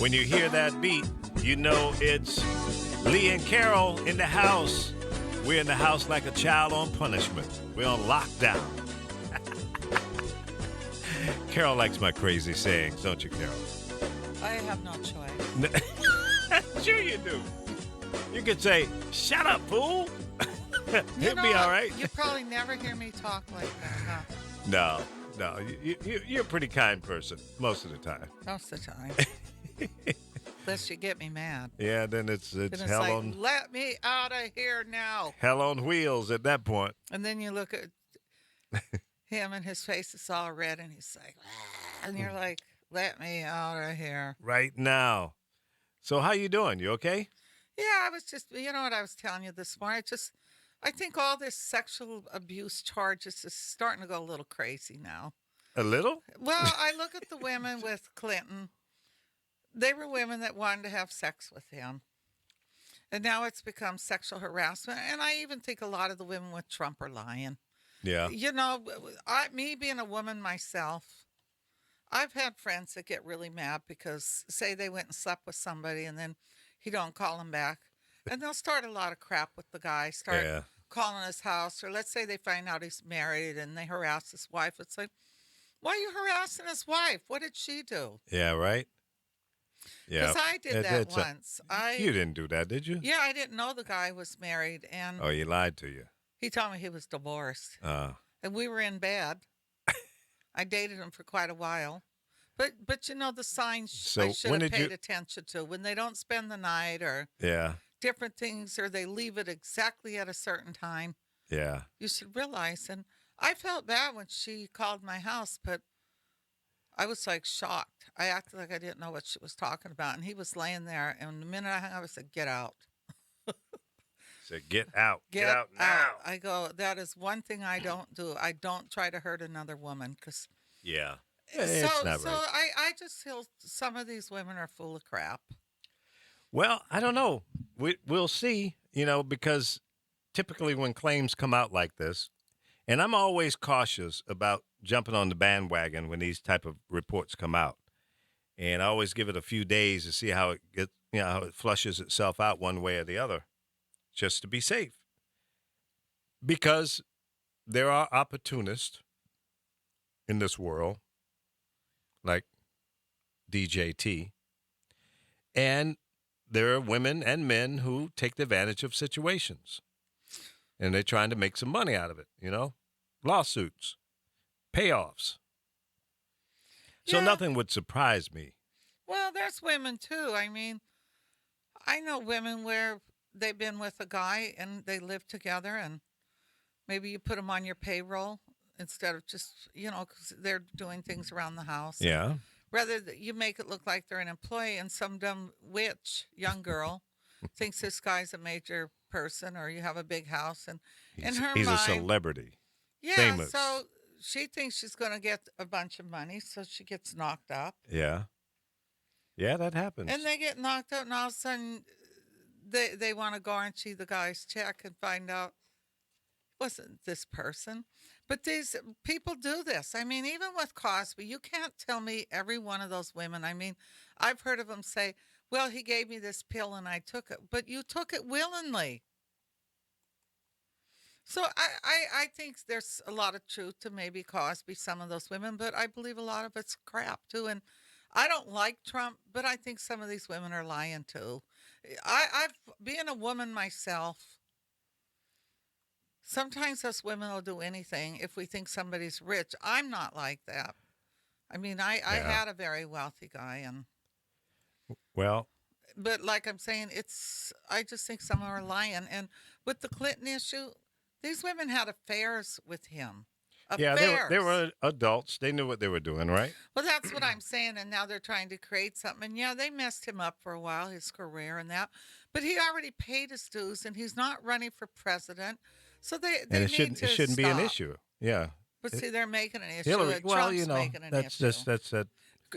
When you hear that beat, you know it's Lee and Carol in the house. We're in the house like a child on punishment. We're on lockdown. Carol likes my crazy sayings, don't you, Carol? I have no choice. Sure you do. You could say, "Shut up, fool." It'll be all right. You probably never hear me talk like that, huh? No. You're a pretty kind person most of the time. Most of the time. Unless you get me mad. Yeah, then it's Then it's hell like, on let me out of here now. hell on wheels at that point. And then you look at him and his face is all red and he's like, "Ah," and you're like, let me out of here. Right now. So how you doing? You okay? Yeah, I was just, you know what I was telling you this morning? I think all this sexual abuse charges is starting to go a little crazy now. A little? Well, I look at the women with Clinton. They were women that wanted to have sex with him. And now it's become sexual harassment. And I even think a lot of the women with Trump are lying. Yeah. You know, me being a woman myself, I've had friends that get really mad because, say, they went and slept with somebody and then he don't call them back. And they'll start a lot of crap with the guy, start Yeah. calling his house. Or let's say they find out he's married and they harass his wife. It's like, why are you harassing his wife? What did she do? Yeah, right? Yeah. Because I did that once. You didn't do that, did you? Yeah, I didn't know the guy was married, and Oh, he lied to you. he told me he was divorced, Uh, and we were in bed. I dated him for quite a while, but you know the signs So I should when have did you- paid attention to when they don't spend the night or yeah. different things, or they leave it exactly at a certain time. Yeah. You should realize, and I felt bad when she called my house, but I was like shocked. I acted like I didn't know what she was talking about, and he was laying there, and the minute I hung up, I said, "Get out." Said, get out. Get Get out now. I go, that is one thing I don't do. I don't try to hurt another woman because Yeah. so It's not right. I just feel some of these women are full of crap. Well, I don't know. We'll see, because typically when claims come out like this, and I'm always cautious about jumping on the bandwagon when these type of reports come out. And I always give it a few days to see how how it flushes itself out one way or the other, just to be safe. Because there are opportunists in this world, like DJT, and there are women and men who take advantage of situations, and they're trying to make some money out of it, lawsuits, payoffs. So Yeah. nothing would surprise me. Well, there's women too. I mean, I know women where they've been with a guy and they live together, and maybe you put them on your payroll instead of just, because they're doing things around the house. Yeah. Rather, you make it look like they're an employee, and some dumb witch, young girl, thinks this guy's a major person, or you have a big house, and in her He's mind, a celebrity. yeah. famous. So she thinks she's going to get a bunch of money, so she gets knocked up, Yeah. Yeah, that happens. and they get knocked up, and all of a sudden, they want to guarantee the guy's check and find out it wasn't this person. But these people do this. I mean, even with Cosby, you can't tell me every one of those women. I mean, I've heard of them say, well, he gave me this pill and I took it, but you took it willingly. So I think there's a lot of truth to maybe Cosby, some of those women, but I believe a lot of it's crap too. And I don't like Trump, but I think some of these women are lying too. I've being a woman myself. Sometimes us women will do anything if we think somebody's rich. I'm not like that. I mean, I Yeah. had a very wealthy guy, Well, but like I'm saying, I just think some are lying. And with the Clinton issue, these women had affairs with him. yeah, Affairs. they were adults. They knew what they were doing, right? Well, that's what I'm saying. And now they're trying to create something. And yeah, they messed him up for a while, his career and that. But he already paid his dues, and he's not running for president. So they And need it to shouldn't be an stop. issue. Yeah. But see, they're making an issue. Hillary, Trump's making an that's issue. just that's that.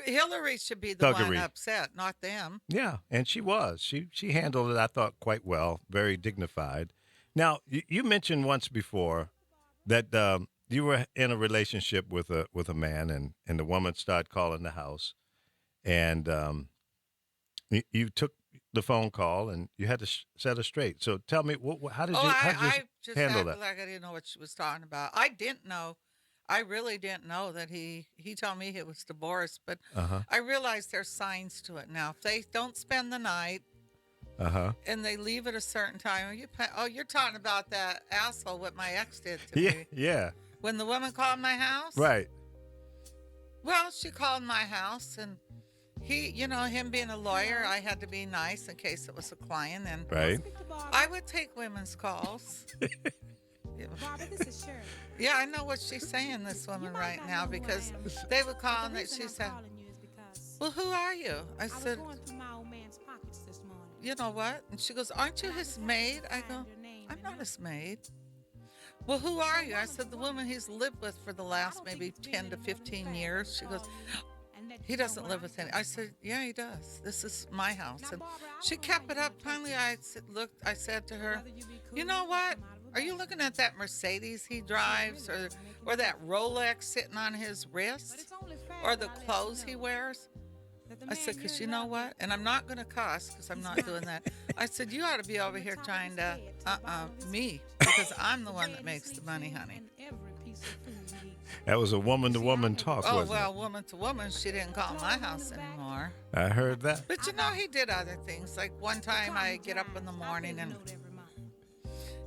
Hillary should be the one Thuggery. upset, not them. Yeah, and she was. She handled it, I thought, quite well, very dignified. Now, you mentioned once before that you were in a relationship with a man, and the woman started calling the house, and You took the phone call and you had to set her straight. So tell me, how did Oh, you I just handle acted that? like I didn't know what she was talking about. I didn't know. I really didn't know that he told me he was divorced, but Uh huh. I realize there's signs to it now. If they don't spend the night Uh huh. and they leave at a certain time, you're talking about that asshole what my ex did to Yeah. me Yeah. when the woman called my house. Right. Well, she called my house and him being a lawyer, I had to be nice in case it was a client, and Right. I would take women's calls. Yeah. Barbara, this is Shirley. Yeah, I know what she's saying, this woman right now, because they would call and she said, "Well, who are you?" I I was said, going through my old man's pockets this morning. "You know what?" And she goes, "Aren't you his maid?" I go, "I'm not his maid." "Well, who are you?" I said, "The woman he's lived with for the last maybe 10 to 15 years." She goes, "He doesn't live with any." I said, "Yeah, he does. This is my house." And she kept it up. Finally, I said to her, "You know what? Are you looking at that Mercedes he drives, or that Rolex sitting on his wrist, or the clothes he wears?" I said, "Because you know what?" And I'm not going to cuss because I'm not doing that. I said, "You ought to be over here trying to, me, because I'm the one that makes the money, honey." That was a woman-to-woman talk, Oh, wasn't well, woman to woman, she didn't call my house anymore. it? I heard that. But he did other things. Like one time I get up in the morning and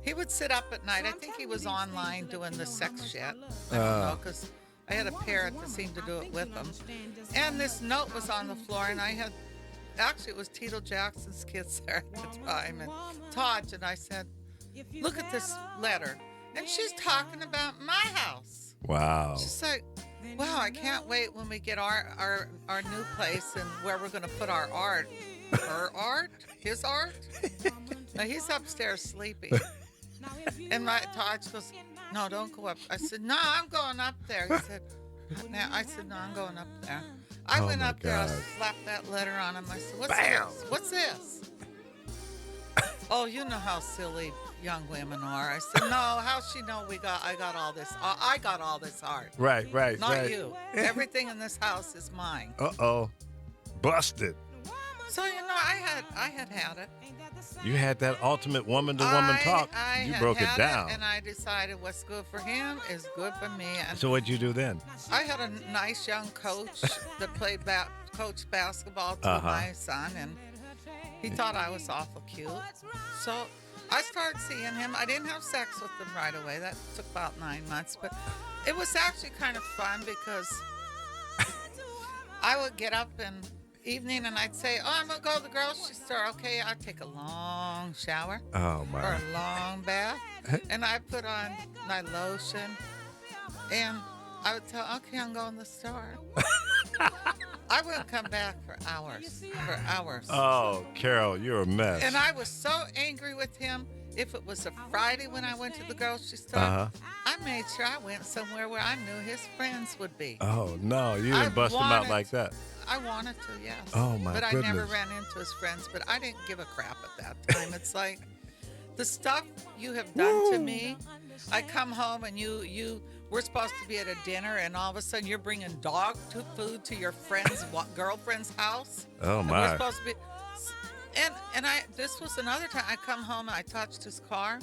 he would sit up at night. I think he was online doing the sex shit. I don't know, because I had a parrot that seemed to do it with him. And this note was on the floor, and actually, it was Tito Jackson's kids there at the time, and Todd, and I said, "Look at this letter." And she's talking about my house. Wow. She's like, "Wow, I can't wait when we get our new place and where we're going to put our art." Her art? His art? Now, he's upstairs sleeping. And my Todd goes, "No, don't go up." I said, "No, I'm going up there." He said, "Now," I said, "No, I'm going up there." I Oh, went my up there, I God. slapped that letter on him. I said, "What's Bam! this? What's this?" "Oh, you know how silly young women are." I said, "No, how she know I got all this? I got all this art. Right. Right. Not right. you. Everything in this house is mine." Uh-oh. Busted. So I had it. You had that ultimate woman-to-woman talk. I You had broke it had down. and I decided what's good for him is good for me. And So what'd you do then? I had a nice young coach that played coached basketball to Uh-huh. my son, and he thought I was awful cute. So I started seeing him. I didn't have sex with him right away. That took about 9 months, but it was actually kind of fun because I would get up in evening and I'd say, "Oh, I'm gonna go to the grocery store." Okay, I'd take a long shower Oh, or my. a long bath, and I put on my lotion, and I would tell, "Okay, I'm going to the store." I wouldn't come back for hours. Oh, Carol, you're a mess. And I was so angry with him. If it was a Friday when I went to the grocery store, Uh-huh. I made sure I went somewhere where I knew his friends would be. Oh, no. You I didn't bust him out wanted- like that. I wanted to, yes. Oh, my But I never goodness. ran into his friends, but I didn't give a crap at that time. It's like the stuff you have done to me. I come home and we're supposed to be at a dinner, and all of a sudden you're bringing dog food to your friend's girlfriend's house. Oh, And we're my. supposed to be, this was another time I come home and I touched his car,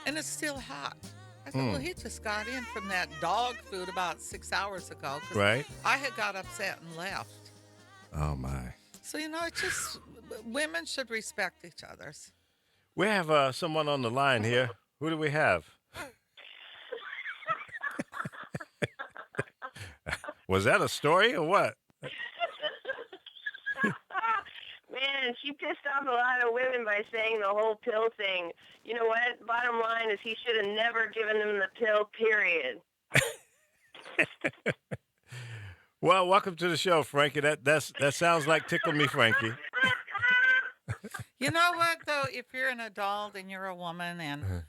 and it's still hot. I thought, well, he just got in from that dog food about 6 hours ago. 'Cause Right. I had got upset and left. Oh, my. So, it's just women should respect each other's. We have someone on the line here. Who do we have? Was that a story or what? Man, she pissed off a lot of women by saying the whole pill thing. You know what? Bottom line is he should have never given them the pill, period. Well, welcome to the show, Frankie. That sounds like Tickle Me Frankie. You know what, though? If you're an adult and you're a woman and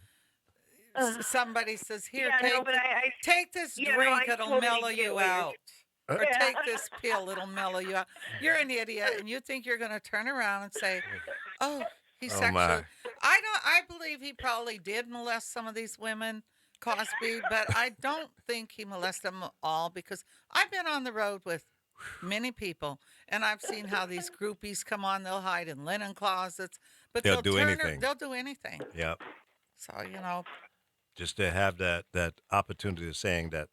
somebody says, "Here, Yeah, take, no, but I take this you know, drink, I it'll totally mellow get you what you're- out." Or Yeah. take this pill, it'll mellow you out. You're an idiot, and you think you're going to turn around and say, "Oh, he's Oh, sexual." my. I believe he probably did molest some of these women, Cosby, but I don't think he molested them all because I've been on the road with Many people. And I've seen how these groupies come on, they'll hide in linen closets, but They'll do turn anything. they'll do anything. Yeah. So, you know, Just to have that opportunity of saying that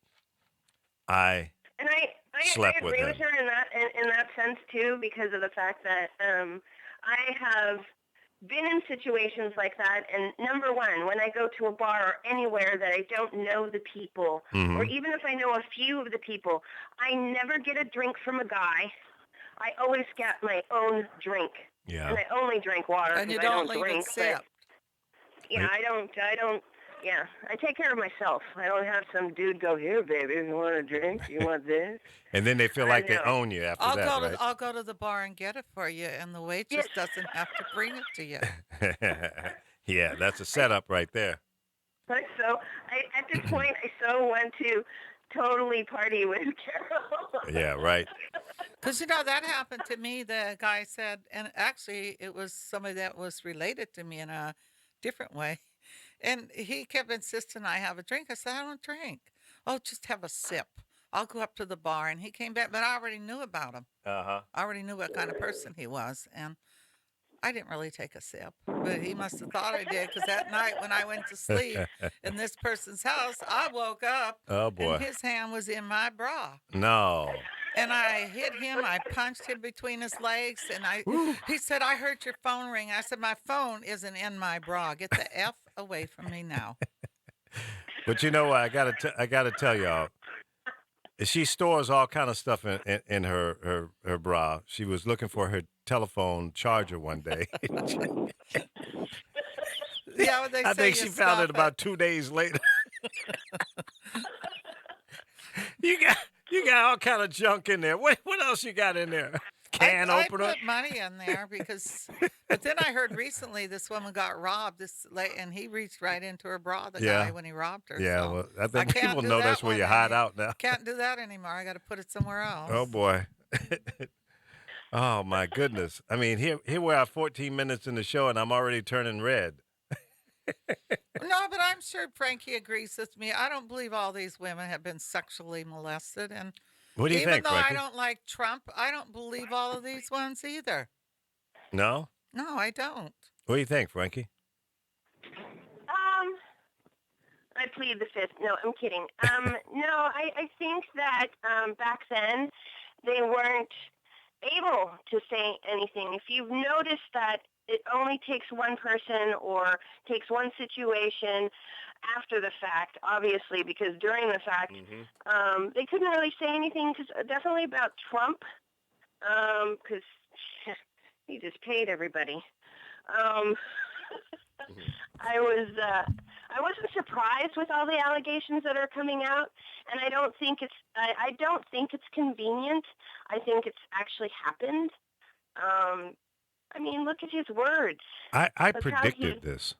I And I slept with agree him. with her in that sense too, because of the fact that I have been in situations like that. And number one, when I go to a bar or anywhere that I don't know the people, or even if I know a few of the people, I never get a drink from a guy. I always get my own drink, Yeah. and I only drink water and you because I don't don't leave drink. it sipped. Yeah, I don't. Yeah, I take care of myself. I don't have some dude go, here, baby, you want a drink? You want this? And then they feel like they know. own you after that, right? I'll go to the bar and get it for you, and the waitress Yes. doesn't have to bring it to you. Yeah, that's a setup right there. But so at this point, I so want to totally party with Carol. Yeah, right. Because, you know, that happened to me. The guy said, and actually it was somebody that was related to me in a different way. And he kept insisting I have a drink. I said, I don't drink. Oh, just have a sip. I'll go up to the bar. And he came back, but I already knew about him. Uh-huh. I already knew what kind of person he was. And I didn't really take a sip, but he must have thought I did, because that night when I went to sleep in this person's house, I woke up Oh boy. and his hand was in my bra. No. And I hit him. I punched him between his legs. And he said, I heard your phone ring. I said, my phone isn't in my bra. Get the F away from me now. But you know what? I gotta tell y'all. She stores all kind of stuff in her bra. She was looking for her telephone charger one day. Yeah, what they I say, think you she found it stuff about 2 days later. You got all kind of junk in there. What else you got in there? Can I opener? put money in there because, but then I heard recently this woman got robbed. And he reached right into her bra, the Yeah. guy, when he robbed her. Yeah, so well, I think can't people do know that that's where one you hide any- out now. Can't do that anymore. I got to put it somewhere else. Oh boy. Oh my goodness. I mean, here we are 14 minutes in the show and I'm already turning red. No, but I'm sure Frankie agrees with me. I don't believe all these women have been sexually molested. And What do you even think, though Frankie? I don't like Trump, I don't believe all of these ones either. No? No, I don't. What do you think, Frankie? I plead the fifth. No, I'm kidding. No, I think that back then they weren't able to say anything. If you've noticed that it only takes one person or takes one situation after the fact, obviously, because during the fact, they couldn't really say anything, definitely about Trump, because he just paid everybody. I wasn't surprised with all the allegations that are coming out, and I don't think it's convenient. I think it's actually happened. I mean, look at his words. I That's how predicted this.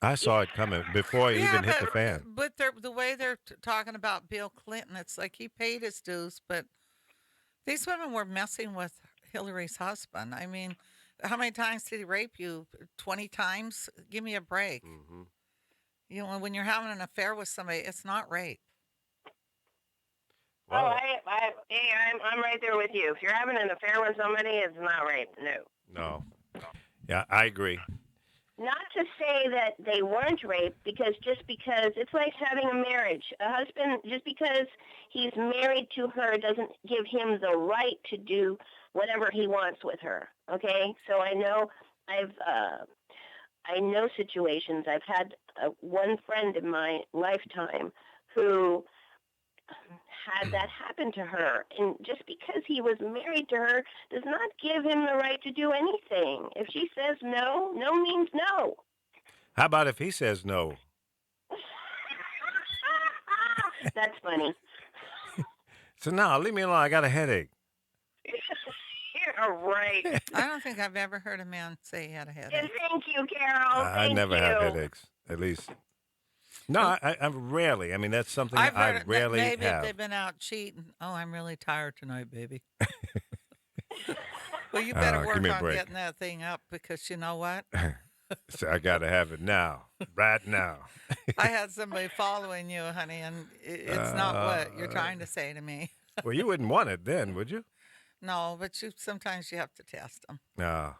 I saw it coming before it even hit the fan. But the way they're talking about Bill Clinton, it's like he paid his dues, but these women were messing with Hillary's husband. I mean, how many times did he rape you? 20 times? Give me a break. Mm-hmm. You know, when you're having an affair with somebody, it's not rape. Well, I'm right there with you. If you're having an affair with somebody, it's not rape. No. no. Yeah, I agree. Not to say that they weren't raped, because it's like having a marriage. A husband, just because he's married to her, doesn't give him the right to do whatever he wants with her. Okay, so I know I know situations. I've had one friend in my lifetime who had that happen to her, and just because he was married to her does not give him the right to do anything. If she says no, no means no. How about if he says no? That's funny. So now, leave me alone. I got a headache. You're right. I don't think I've ever heard a man say he had a And headache. thank you, Carol. I Thank never you. have headaches, at least. No, I rarely. I mean, that's something I've I heard rarely that maybe if have. they've been out cheating. Oh, I'm really tired tonight, baby. Well, you better Give work me a on break. getting that thing up, because you know what? So I got to have it now, right now. I had somebody following you, honey, and it's not what you're trying to say to me. Well, you wouldn't want it then, would you? No, but sometimes you have to test them. Ah,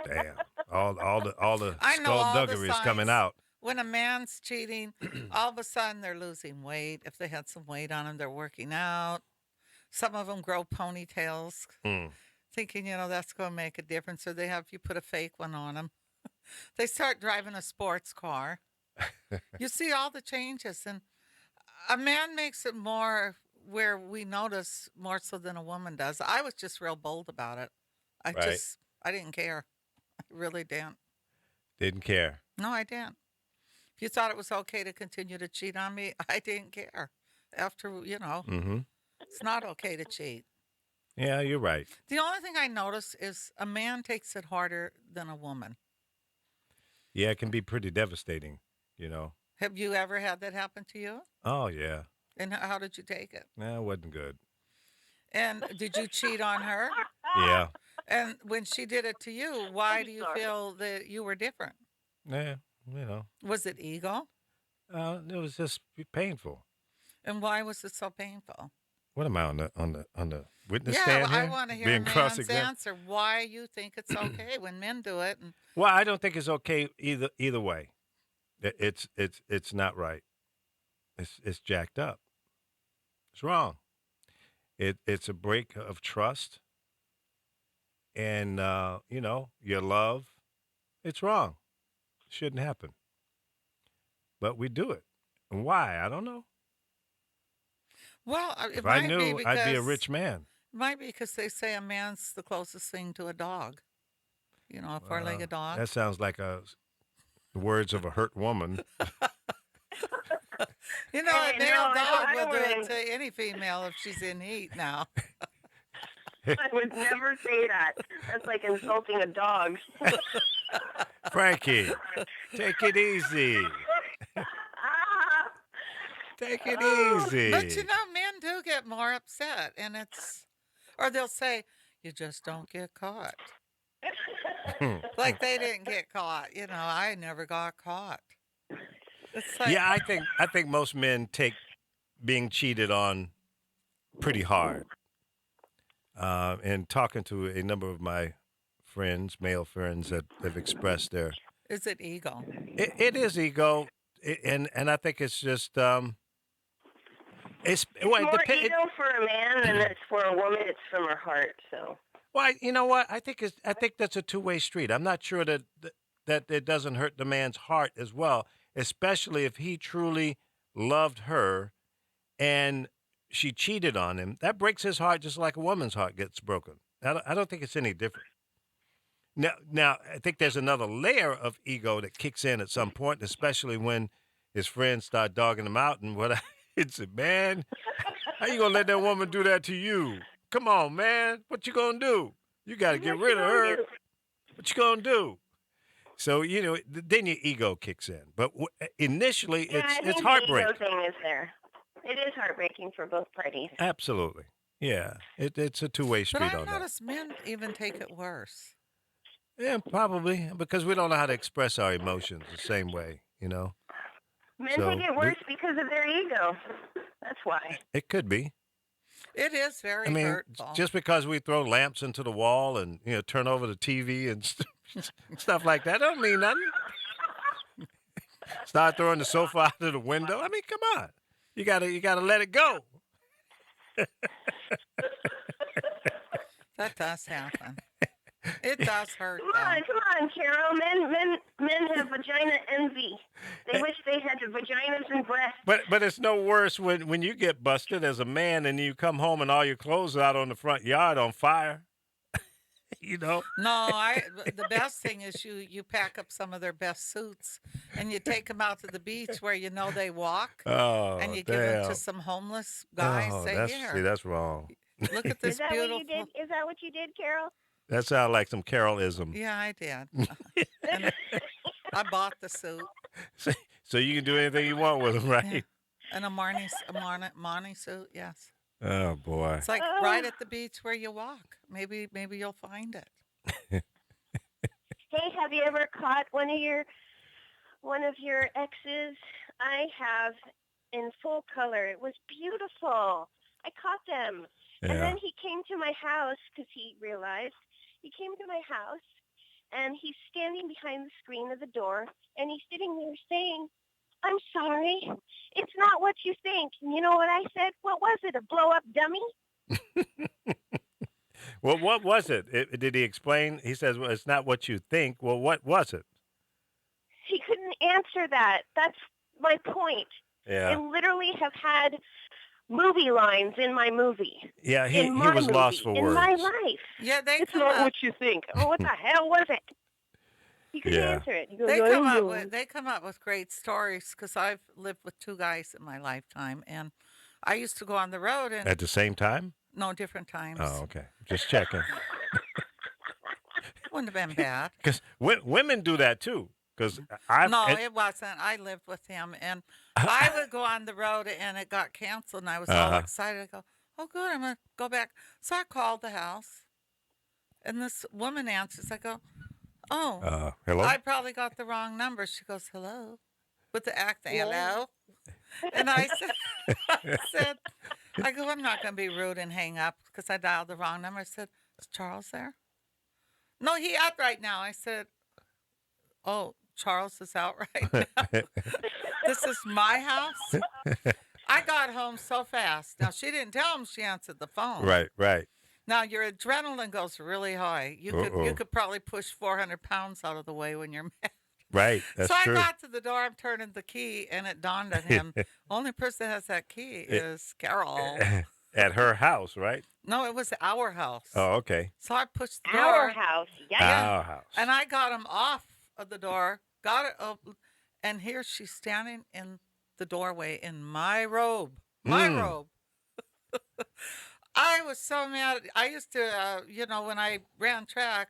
damn. All the I know all the skullduggery is coming signs. out. When a man's cheating, all of a sudden they're losing weight. If they had some weight on them, they're working out. Some of them grow ponytails, Mm. thinking, that's going to make a difference. Or they have you put a fake one on them. They start driving a sports car. You see all the changes. And a man makes it more where we notice more so than a woman does. I was just real bold about it. Right. I didn't care. I really didn't. Didn't care. No, I didn't. If you thought it was okay to continue to cheat on me, I didn't care. After, Mm-hmm. it's not okay to cheat. Yeah, you're right. The only thing I notice is a man takes it harder than a woman. Yeah, it can be pretty devastating, you know. Have you ever had that happen to you? Oh, yeah. And how did you take it? Nah, it wasn't good. And did you cheat on her? Yeah. And when she did it to you, why I'm do you sorry. feel that you were different? Yeah, you know. Was it ego? It was just painful. And why was it so painful? What am I on the witness Yeah, stand here? I want to hear a Being man's cross-examined? answer. Why you think it's okay when men do it? And Well, I don't think it's okay either way. It's not right. It's jacked up. It's wrong. It's a break of trust, and your love. It's wrong. It shouldn't happen. But we do it. And why? I don't know. well, it If I might be knew, because I'd be a rich man. it might be because they say a man's the closest thing to a dog. A four-legged dog. That sounds like the words of a hurt woman. A Hey, male no, dog I will do it wouldn't. to any female if she's in heat now. I would never say that. That's like insulting a dog. Frankie, take it easy. Ah, Take it Oh. easy. But men do get more upset, and or they'll say, "You just don't get caught." Like they didn't get caught. I never got caught. It's like, Yeah, I think most men take being cheated on pretty hard. And talking to a number of my friends, male friends that have expressed their, is it ego? it is ego, and I think it's just it's It's well, more ego for a man than it's for a woman. It's from her heart. So well, you know what? I think that's a two-way street. I'm not sure that it doesn't hurt the man's heart as well, especially if he truly loved her and she cheated on him. That breaks his heart just like a woman's heart gets broken. I don't think it's any different. Now, I think there's another layer of ego that kicks in at some point, especially when his friends start dogging him out and what it's a man. How you gonna let that woman do that to you? Come on, man. What you gonna do? You got to get What rid you of gonna her. do? What you gonna do? So then your ego kicks in. But initially, Yeah, I it's think the heartbreak. ego thing is there. It is heartbreaking for both parties. Absolutely. Yeah. It's a two-way But street I've on that. noticed men even take it worse. Yeah, probably because we don't know how to express our emotions the same way. Men So, take it worse because of their ego. That's why. It could be. It is very I mean, hurtful. just because we throw lamps into the wall and turn over the TV and stuff like that, don't mean nothing. Start throwing the sofa out of the window. I mean, come on, you gotta let it go. That does happen. It does hurt. Come on, Carol. Men have vagina envy. They wish they had vaginas and breasts. But it's no worse when you get busted as a man and you come home and all your clothes are out on the front yard on fire. No, the best thing is you pack up some of their best suits and you take them out to the beach where they walk, Oh, and you damn. give them to some homeless guys. Oh, Say, see, that's wrong. look at this Is that beautiful. what you did? Is that what you did, Carol? That sounds like some Carolism. Yeah, I did. And I bought the suit So you can do anything you want with them, right? Yeah. and a Marnie suit. Yes, Oh boy. it's like right at the beach where you walk. Maybe you'll find it. Hey, have you ever caught one of your exes? I have, in full color. It was beautiful. I caught them. And Yeah. then he came to my house because he realized he came to my house and he's standing behind the screen of the door and he's sitting there saying, I'm sorry, it's not what you think. And you know what I said? What was it, a blow-up dummy? Well, what was it? Did he explain? He says, well, it's not what you think. Well, what was it? He couldn't answer that. That's my point. I Yeah. literally have had movie lines in my movie. Yeah, in he my was movie, lost for in words. my life. Yeah, they It's come not up. what you think. Oh, what the hell was it? He couldn't Yeah. answer it. He goes, They I come don't up know. with great stories because I've lived with two guys in my lifetime, and I used to go on the road and At the same time? no different times. Oh, okay. Just checking. Wouldn't have been bad. Because women do that too. Because I've No, and- it wasn't. I lived with him, and I would go on the road, and it got canceled, and I was all Uh-huh. excited. I go, oh, good, I'm gonna go back. So I called the house, and this woman answers. I go, oh, hello. I probably got the wrong number. She goes, hello, with the accent, hello. And I said, I go, I'm not going to be rude and hang up because I dialed the wrong number. I said, is Charles there? No, he out right now. I said, oh, Charles is out right now. This is my house. I got home so fast. Now, she didn't tell him she answered the phone. Right. Now, your adrenaline goes really high. You Uh-oh. could probably push 400 pounds out of the way when you're mad. Right. That's so true. I got to the door, I'm turning the key, and it dawned on him, only person that has that key is Carol. At her house, right? No, it was our house. Oh, okay. So I pushed the door, Our house. Yeah. Our house. and I got him off of the door, got it open, and here she's standing in the doorway in my robe. My Mm. robe. I was so mad. I used to, when I ran track,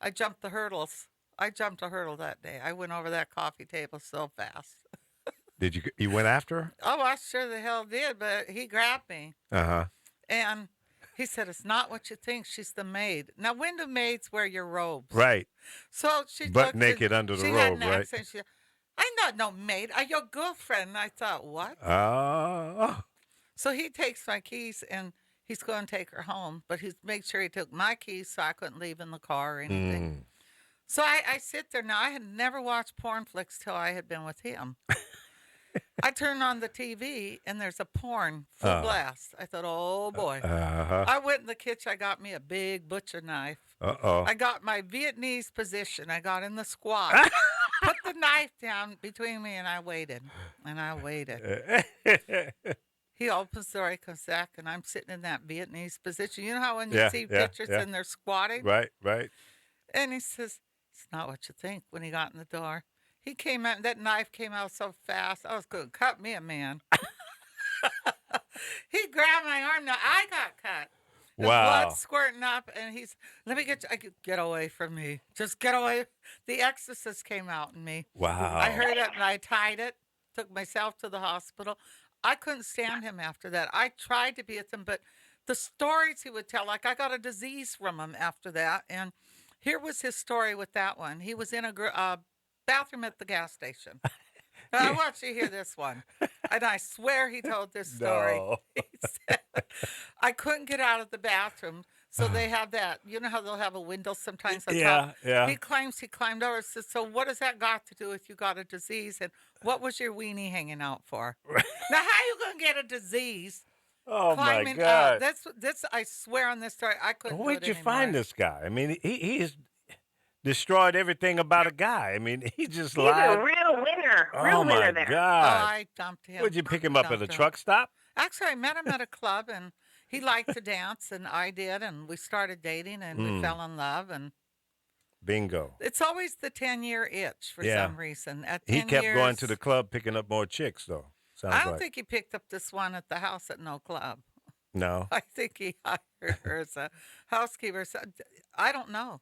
I jumped the hurdles. I jumped a hurdle that day. I went over that coffee table so fast. Did you went after her? Oh, I sure the hell did, but he grabbed me. Uh-huh. And he said, it's not what you think. She's the maid. Now, when do maids wear your robes? Right. So she Butt looked naked and under the she had robe, an right? accent. She, I'm not no maid. I'm your girlfriend. And I thought, what? Oh. So he takes my keys and he's going to take her home, but he's made sure he took my keys so I couldn't leave in the car or anything. Mm. So I sit there now. I had never watched porn flicks till I had been with him. I turn on the TV and there's a porn full blast. I thought, oh boy. Uh-huh. I went in the kitchen. I got me a big butcher knife. Uh-oh. I got my Vietnamese position. I got in the squat, put the knife down between me, and I waited. And I waited. He opens the door, he comes back, and I'm sitting in that Vietnamese position. You know how when you Yeah, see yeah, pictures yeah. and they're squatting? Right. And he says, it's not what you think when he got in the door. He came out, and that knife came out so fast. I was going to cut me a man. He grabbed my arm. Now I got cut. The Wow. blood squirting up, and he's, let me get away from me. Just get away. The exorcist came out in me. Wow. I heard it, and I tied it, took myself to the hospital. I couldn't stand him after that. I tried to be with him, but the stories he would tell, like I got a disease from him after that. And here was his story with that one. He was in a bathroom at the gas station. Now, I want you to hear this one. And I swear he told this story. No. He said, I couldn't get out of the bathroom. So they have that. You know how they'll have a window sometimes on top? Yeah. He claims he climbed over. Says, so what does that got to do with you got a disease? And what was your weenie hanging out for? Now, how you going to get a disease Oh my climbing God. out? That's I swear on this story, I couldn't do Where'd it you find anymore. this guy? I mean, he's destroyed everything about a guy. I mean, he just He's lied. a real winner. Oh Real my winner there. Oh, God. I dumped him. Would you pick him up at a Dumped him. truck stop? Actually, I met him at a club, and he liked to dance, and I did, and we started dating, and we fell in love, and Bingo. it's always the 10-year itch for Yeah. some reason. At 10 He kept going years, to the club picking up more chicks, though. Sounds I don't like. think he picked up this one at the house at no club. No. I think he hired her as a housekeeper. So, I don't know.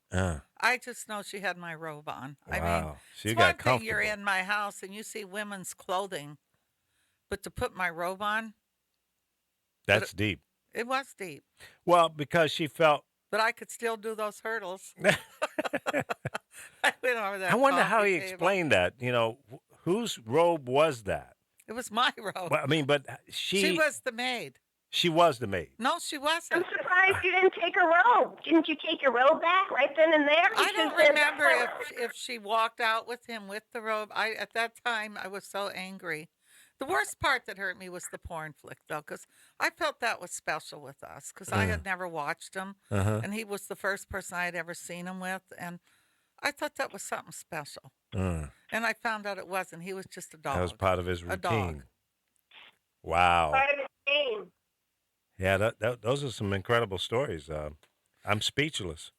I just know she had my robe on. I mean, Wow. She it's got one thing you're comfortable. in my house and you see women's clothing, but to put my robe on, That's deep. it was deep. Well, because she felt. But I could still do those hurdles. I went over that. I wonder how coffee he table. explained that. You know, whose robe was that? It was my robe. Well, I mean, but She was the maid. She was the maid. No, she I'm wasn't. surprised you didn't take her robe. Didn't you take your robe back right then and there? I don't Because then- remember if she walked out with him with the robe. At that time I was so angry. The worst part that hurt me was the porn flick, though, because I felt that was special with us, because I had never watched him, Uh-huh. and he was the first person I had ever seen him with, and I thought that was something special. Uh, And I found out it wasn't. He was just a dog. that was part of his A dog. routine. Wow. part of the game. Yeah, those are some incredible stories. I'm speechless.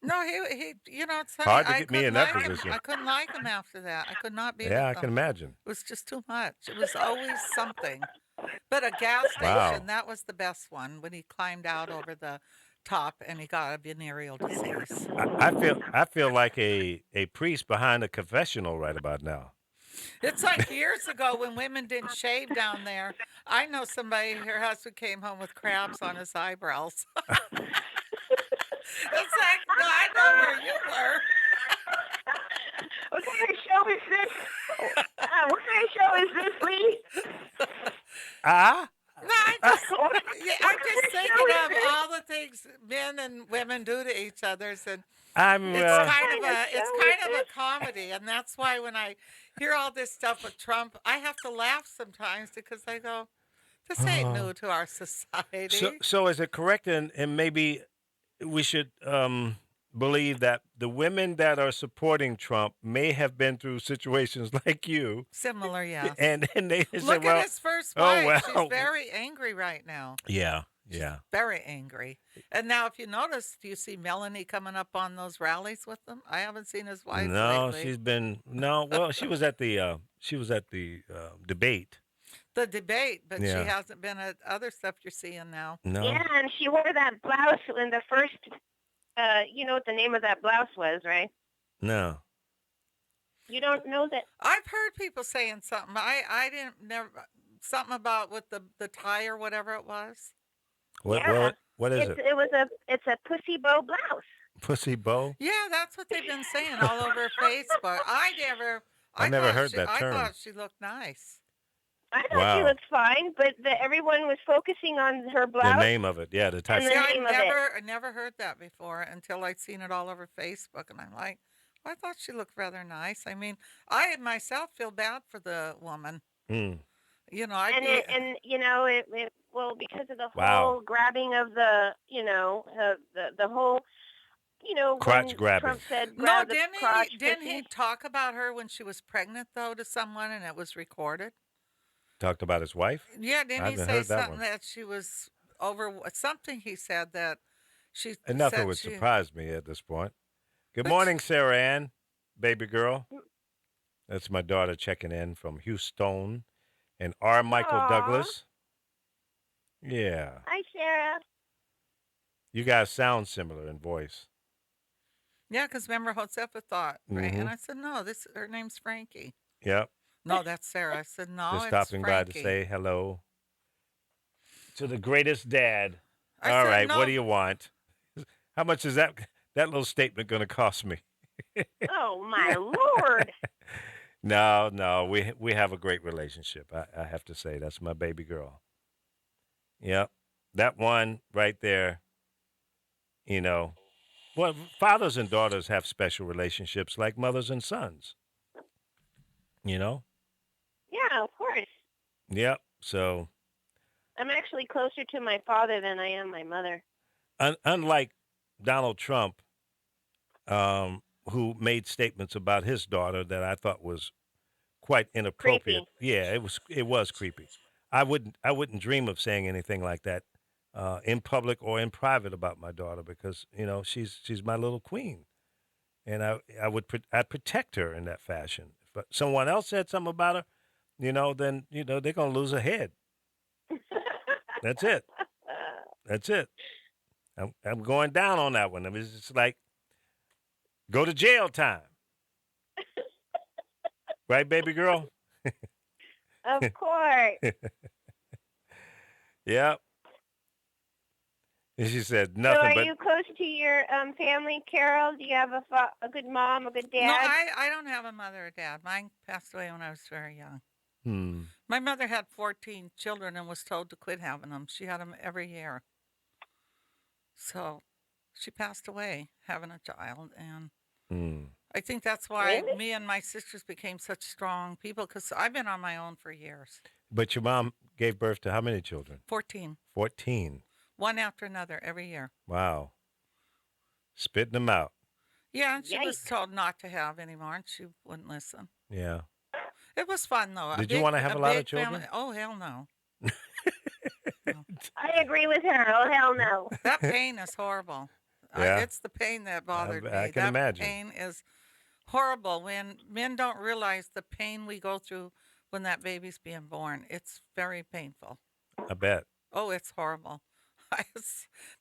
No, he it's funny. Hard to I get me couldn't in that like him. position. I couldn't like him after that. I could not be Yeah, I with can him. imagine. It was just too much. It was always something. But a gas station, Wow. that was the best one, when he climbed out over the top and he got a venereal disease. I feel like a priest behind a confessional right about now. It's like years ago when women didn't shave down there. I know somebody, her husband came home with crabs on his eyebrows. It's like, no, I know where you were. What kind of show is this? What kind of show is this, Lee? Ah? No, I'm just thinking of all the things men and women do to each other, and I'm it's uh, kind of a comedy, and that's why when I hear all this stuff with Trump, I have to laugh sometimes, because I go, this ain't new to our society. so is it correct and maybe we should believe that the women that are supporting Trump may have been through situations like you Similar, yes. and they say, Look well, at his first oh, wife. well. She's very angry right now. yeah. Very angry. And now, if you notice, do you see Melanie coming up on those rallies with them? I haven't seen his wife No, lately. she's been well, she was at the debate. The debate, but Yeah. she hasn't been at other stuff you're seeing now. No. Yeah, and she wore that blouse in the first. You know what the name of that blouse was, right? No. You don't know that. I've heard people saying something. I didn't never something about with the tie or whatever it was. What is it? It's a pussy bow blouse. Pussy bow? Yeah, that's what they've been saying all over Facebook. I never thought heard she, that I term. thought she looked nice. I thought Wow. she looked fine, but everyone was focusing on her The blouse. name of it. Yeah, the type. And See, the I name of it. never heard that before until I'd seen it all over Facebook, and I'm like, well, I thought she looked rather nice. I mean, I myself feel bad for the woman. Mm. You know, I'd And be, it well, because of the Wow. whole grabbing of the the whole Crotch when grabbing. Trump said no, grab the didn't crotch he? Didn't pussy. he talk about her when she was pregnant though to someone, and it was recorded? Talked about his wife? Yeah, didn't I he haven't say heard that something one. that she was over? Something he said that she And nothing said would she, surprise me at this point. Good But morning, Sarah Ann, baby girl. That's my daughter checking in from Houston. And R. Michael Aw. Douglas. Yeah. Hi, Sarah. You guys sound similar in voice. Yeah, because remember Josefa thought, right? Mhm. And I said, no, her name's Frankie. Yep. No, that's Sarah. I said, no, Just it's stopping by to Frankie. say hello to the greatest dad. I All said, right, no. what do you want? How much is that little statement going to cost me? Oh my lord. No, we have a great relationship. I have to say, that's my baby girl. Yep, that one right there. You know, well, fathers and daughters have special relationships like mothers and sons. You know. Yeah, of course. Yep. So, I'm actually closer to my father than I am my mother. unlike Donald Trump, who made statements about his daughter that I thought was quite inappropriate. Creepy. Yeah, it was creepy. I wouldn't dream of saying anything like that in public or in private about my daughter because she's my little queen, and I'd protect her in that fashion. If someone else said something about her, then they're gonna lose a head. That's it. That's it. I'm going down on that one. I mean, it's just like go to jail time, right, baby girl? Of course. Yep. And she said So nothing are but you close to your family, Carol? Do you have a good mom, a good No, dad? I don't have a mother or dad. Mine passed away when I was very young. Hmm. My mother had 14 children and was told to quit having them. She had them every year. So she passed away having a child. And Hmm. I think that's why Really? me and my sisters became such strong people because I've been on my own for years. But your mom gave birth to how many children? 14, 14. one after another every year. Wow. Spitting them out. Yeah, and she was Yikes. told not to have anymore, and she wouldn't listen. Yeah. It was fun though. Did you want to have a lot of big family. children? Oh hell no! I agree with her. Oh, hell no. That pain is horrible. Yeah. It's the pain that bothered me. I can that imagine. pain is horrible. When men don't realize the pain we go through when that baby's being born, it's very painful. I bet. Oh, it's horrible.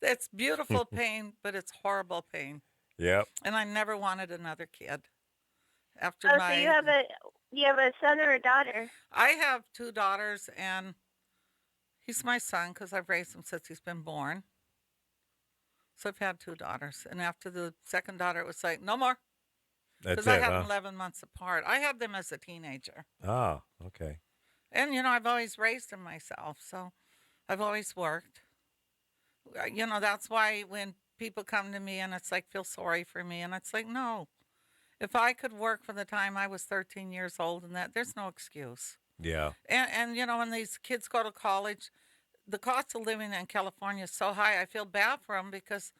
It's beautiful pain, but it's horrible pain. Yep. And I never wanted another kid. After Oh, my, so you have a son or a daughter? I have 2 daughters, and he's my son because I've raised him since he's been born. So I've had 2 daughters, and after the second daughter, it was like no more That's because I it, had huh? them 11 months apart. I had them as a teenager, Oh, okay. and I've always raised them myself, so I've always worked. That's why when people come to me and it's like feel sorry for me, and it's like no, if I could work from the time I was 13 years old, and that there's no excuse. Yeah. And when these kids go to college, the cost of living in California is so high. I feel bad for them because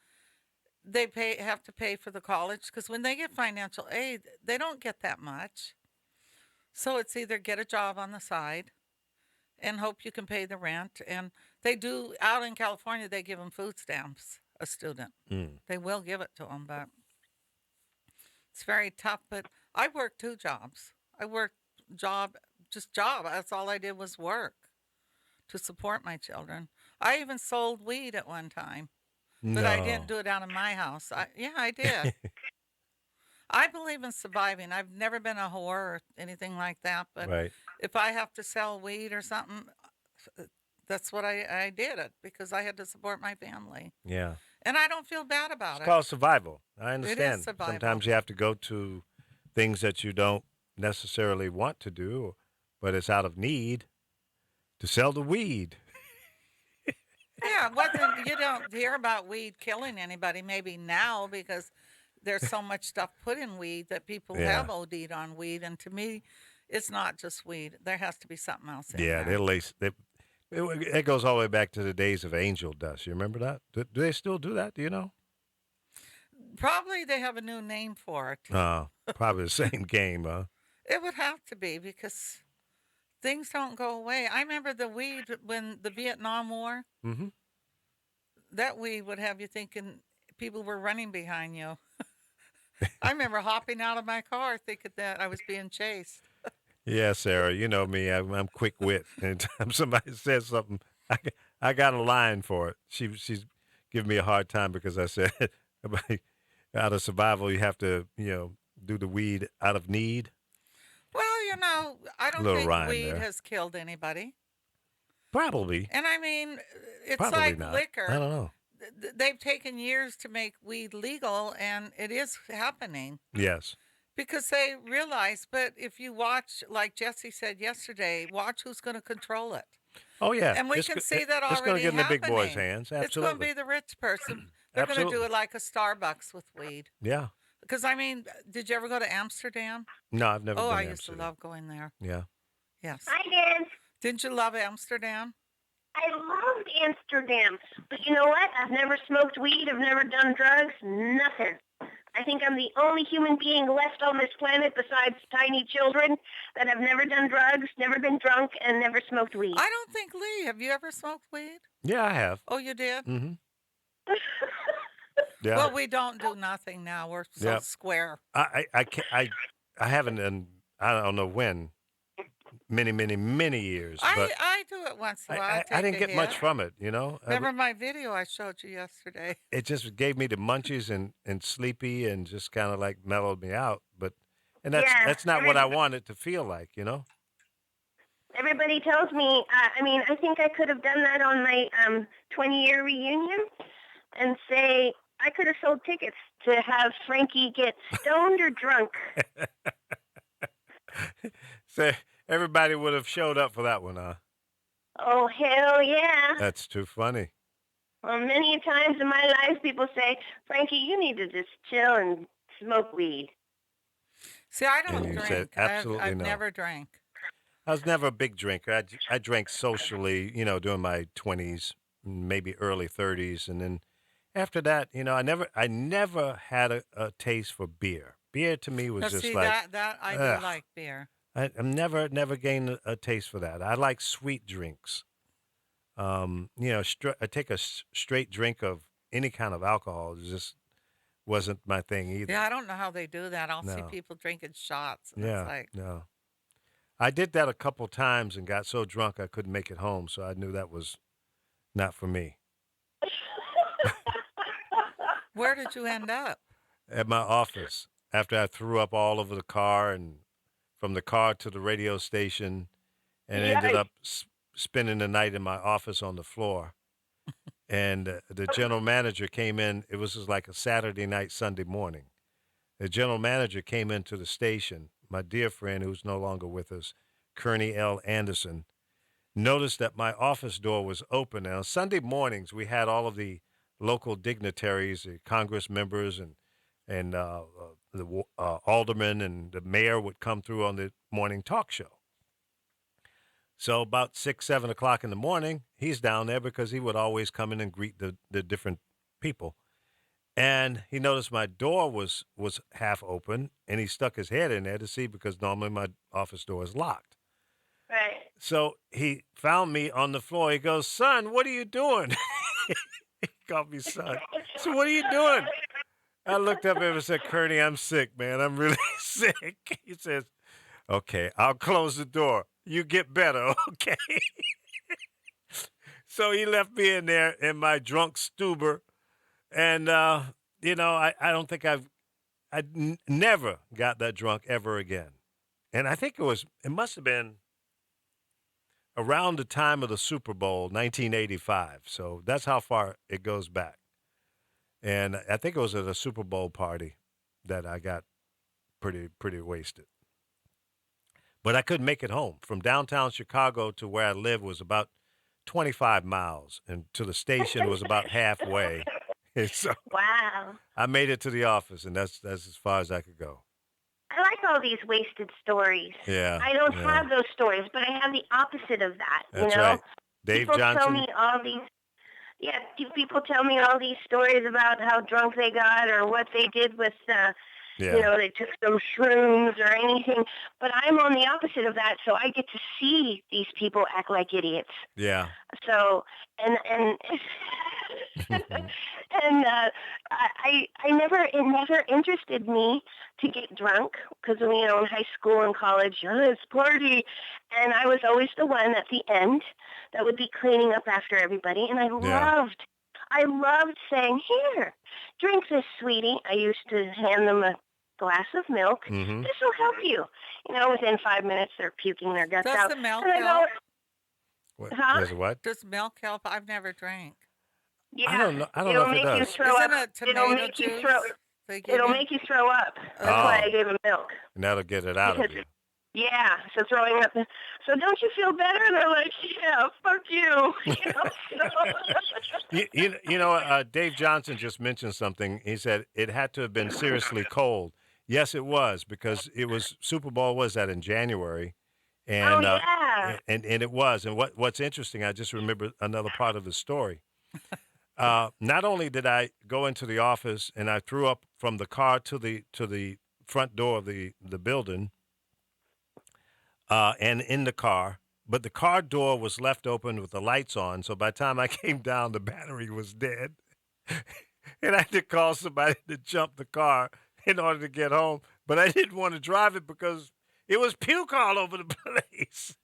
they have to pay for the college because when they get financial aid, they don't get that much. So it's either get a job on the side and hope you can pay the rent. And they do out in California, they give them food stamps, a student. Mm. They will give it to them, but it's very tough. But I worked 2 jobs. I worked just job. That's all I did was work to support my children. I even sold weed at one time, but I didn't do it out of my house. I did. I believe in surviving. I've never been a whore or anything like that, but Right. if I have to sell weed or something, that's what I did it because I had to support my family. Yeah. And I don't feel bad about It's it. called survival. I understand. survival. Sometimes you have to go to things that you don't necessarily want to do, but it's out of need to sell the weed. Yeah, you don't hear about weed killing anybody maybe now because there's so much stuff put in weed that people Yeah. have OD'd on weed. And to me, it's not just weed. There has to be something else in Yeah, there. it goes all the way back to the days of angel dust. You remember that? Do they still do that? Do you know? Probably they have a new name for it. Probably the same game, huh? It would have to be because things don't go away. I remember the weed when the Vietnam War, Mm-hmm. that weed would have you thinking people were running behind you. I remember hopping out of my car thinking that I was being chased. Yeah, Sarah, you know me. I'm quick wit. Anytime somebody says something, I got a line for it. She's giving me a hard time because I said out of survival you have to do the weed out of need. Well, I don't Little think rhyme weed there. has killed anybody. Probably. And I mean, it's Probably like not. liquor. I don't know. They've taken years to make weed legal, and it is happening Yes. because they realize. But if you watch, like Jesse said yesterday, watch who's going to control it. Oh yeah. And we It's can go- see that It's going already to get in the big boys' happening. hands. It's going to Absolutely. be the rich person. They're going to do Absolutely. it like a Starbucks with weed. Yeah. Because, I mean, did you ever go to Amsterdam? No, I've never Oh, been I to used to Amsterdam. love going there. Yeah. Yes. I did. Didn't you love Amsterdam? I loved Amsterdam. But you know what? I've never smoked weed. I've never done drugs. Nothing. I think I'm the only human being left on this planet besides tiny children that have never done drugs, never been drunk, and never smoked weed. I don't think, Lee, have you ever smoked weed? Yeah, I have. Oh, you did? Mm-hmm. Yeah. Well, we don't do nothing now. We're so Yeah. square. I can't, I haven't in I don't know when, many years, but I do it once in a while. I didn't take a get much hit. from it. Remember my video I showed you yesterday? It just gave me the munchies and sleepy and just kind of like mellowed me out. And Yeah, that's not what I want it to feel like. Everybody tells me, I think I could have done that on my 20-year reunion and say I could have sold tickets to have Frankie get stoned or drunk. So Everybody would have showed up for that one, huh? Oh, hell yeah. That's too funny. Well, many times in my life, people say, Frankie, you need to just chill and smoke weed. See, I And don't you said drink. absolutely I've no. never drank. I was never a big drinker. I drank socially, during my 20s, maybe early 30s, and then after that, I never had a taste for beer. Beer to me was Now, just see like, that I do ugh. like beer. I'm never gained a taste for that. I like sweet drinks. I take a straight drink of any kind of alcohol. It just wasn't my thing either. Yeah, I don't know how they do that. I'll see No. people drinking shots, and it's Yeah. like, No. I did that a couple times and got so drunk I couldn't make it home. So I knew that was not for me. where did you end up? At my office, after I threw up all over the car and from the car to the radio station, and ended Yikes. up spending the night in my office on the floor. And the general manager came in. It was just like a Saturday night, Sunday morning. The general manager came into the station. My dear friend, who's no longer with us, Kearney L. Anderson, noticed that my office door was open. And on Sunday mornings, we had all of the local dignitaries, the Congress members, and the aldermen and the mayor would come through on the morning talk show. So about 6, 7 o'clock in the morning, he's down there because he would always come in and greet the different people. And he noticed my door was half open, and he stuck his head in there to see because normally my office door is locked. Right. So he found me on the floor. He goes, "Son, what are you doing?" He called me son. So what are you doing? I looked up at him and said, "Kearney, I'm sick, man. I'm really sick." He says, "Okay, I'll close the door. You get better, okay?" So he left me in there in my drunk stupor. And, I don't think never got that drunk ever again. And I think it must have been around the time of the Super Bowl, 1985. So that's how far it goes back. And I think it was at a Super Bowl party that I got pretty wasted. But I couldn't make it home. From downtown Chicago to where I live was about 25 miles, and to the station was about halfway. And so Wow. I made it to the office, and that's as far as I could go. I like all these wasted stories. Yeah. I don't yeah. have those stories, but I have the opposite of that. That's you know, right. Dave people tell Johnson. me all these. Yeah, people tell me all these stories about how drunk they got or what they did with, Yeah. they took some shrooms or anything. But I'm on the opposite of that, so I get to see these people act like idiots. Yeah. So and and it never interested me to get drunk because in high school and college, it's party, and I was always the one at the end that would be cleaning up after everybody, and I loved saying, "Here, drink this, sweetie." I used to hand them a glass of milk. Mm-hmm. This will help you. Within 5 minutes, they're puking their guts Does out. the milk and I help? What? Huh? There's what? Does milk help? I've never drank. Yeah, I don't know it'll if it make you does. throw Isn't up. it It'll tomato make you juice? throw. They give It'll you? make you throw up. That's Oh. why I gave him milk. And that'll get it out of Because you. Yeah, so throwing up. So don't you feel better? They're like, yeah, fuck you. Dave Johnson just mentioned something. He said it had to have been seriously cold. Yes, it was, because it was Super Bowl was that in January, and yeah. and it was. And what's interesting, I just remember another part of the story. Not only did I go into the office and I threw up from the car to the front door of the building, and in the car, but the car door was left open with the lights on. So by the time I came down, the battery was dead, and I had to call somebody to jump the car in order to get home. But I didn't want to drive it because it was puke all over the place.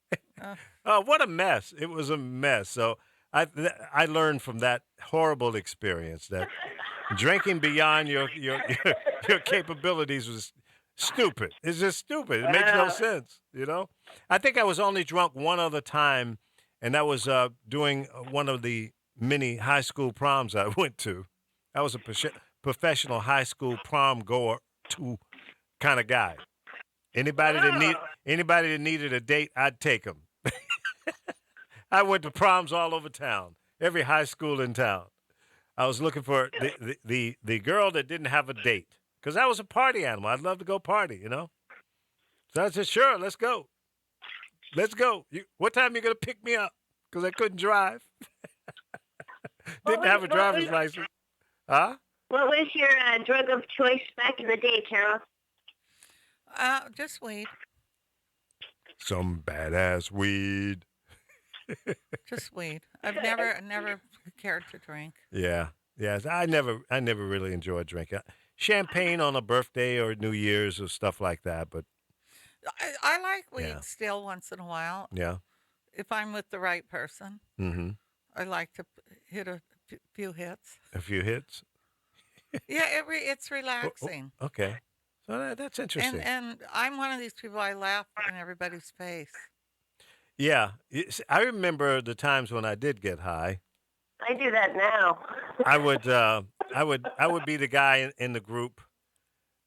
Oh, what a mess! It was a mess. So I learned from that horrible experience that drinking beyond your capabilities was stupid. It's just stupid. It makes no sense, I think I was only drunk one other time, and that was doing one of the many high school proms I went to. I was a professional high school prom goer kind of guy. Anybody Anybody that needed a date, I'd take them. I went to proms all over town, every high school in town. I was looking for the girl that didn't have a date because I was a party animal. I'd love to go party, you know. So I said, sure, let's go. Let's go. What time are you going to pick me up? Because I couldn't drive. Didn't have a driver's license. Huh? What was your drug of choice back in the day, Carol? Just weed. Some badass weed. Just weed. I've never cared to drink. Yeah. Yes. I never really enjoyed drinking. Champagne on a birthday or New Year's or stuff like that. But I like weed Yeah. still once in a while. yeah. If I'm with the right person, Mm-hmm. I like to hit a few hits. A few hits. Yeah, it's relaxing. Okay. So that's interesting. And I'm one of these people, I laugh in everybody's face. Yeah. I remember the times when I did get high. I do that now. I would be the guy in the group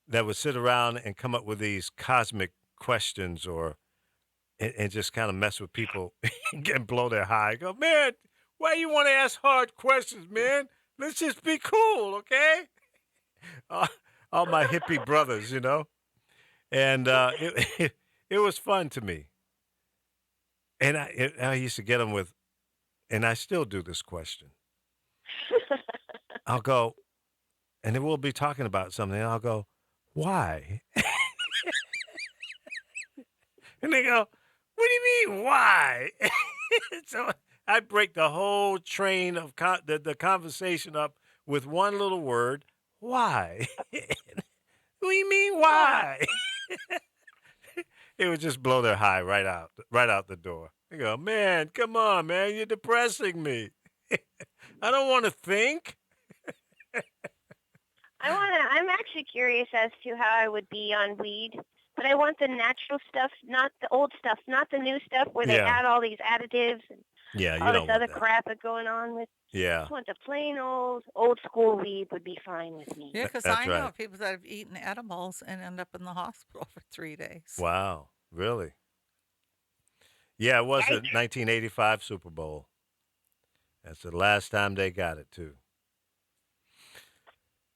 that would sit around and come up with these cosmic questions and just kind of mess with people and blow their high. Go, man, why you want to ask hard questions, man? Let's just be cool, okay? All my hippie brothers, you know? And it was fun to me. And I used to get them with, and I still do this question. I'll go, and then we'll be talking about something, and I'll go, why? And they go, what do you mean, why? So I break the whole train of the conversation up with one little word, why? What do you mean, why? It would just blow their high right out the door. They go, man, come on, man, you're depressing me. I don't want to think. I'm actually curious as to how I would be on weed, but I want the natural stuff, not the old stuff, not the new stuff where they Yeah. add all these additives and Yeah, you all don't this other want that. crap that's going on with. I Yeah, just want the plain old school weed would be fine with me. Yeah, because That's I know right. people that have eaten edibles and end up in the hospital for 3 days. wow, really? Yeah, it was the Yikes. 1985 Super Bowl. That's the last time they got it too.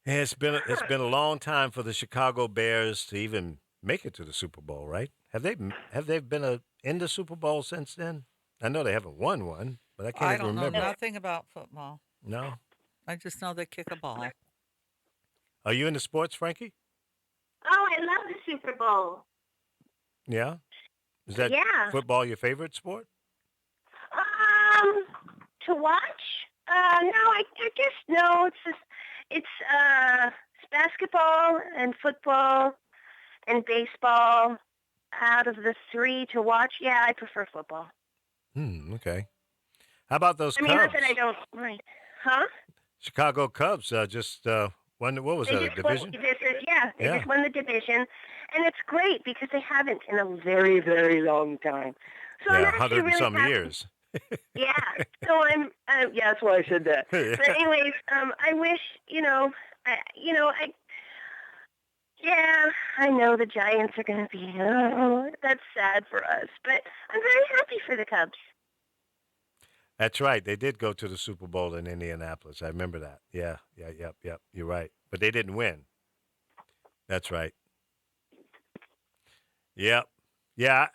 Yeah, it's been a long time for the Chicago Bears to even make it to the Super Bowl, right? Have they been in the Super Bowl since then? I know they haven't won one, but I can't I even don't know remember. nothing about football. No. I just know they kick a ball. Are you into sports, Frankie? Oh, I love the Super Bowl. Yeah. Is that Yeah. football your favorite sport? To watch? No, I guess no. It's basketball and football and baseball. Out of the three to watch, yeah, I prefer football. Okay. How about those I mean, not Cubs? that I don't mind. Huh? Chicago Cubs just won. What was They that? A just won, division? they Yeah. just won the division, and it's great because they haven't in a very, very long time. So I'm Yeah, actually 100 and really some happy. years. Yeah. So I'm. Yeah, that's why I said that. But anyways, I wish Yeah, I know the Giants are going to be. Oh, that's sad for us, but I'm very happy for the Cubs. That's right. They did go to the Super Bowl in Indianapolis. I remember that. Yeah. Yep. You're right. But they didn't win. That's right. Yep. Yeah,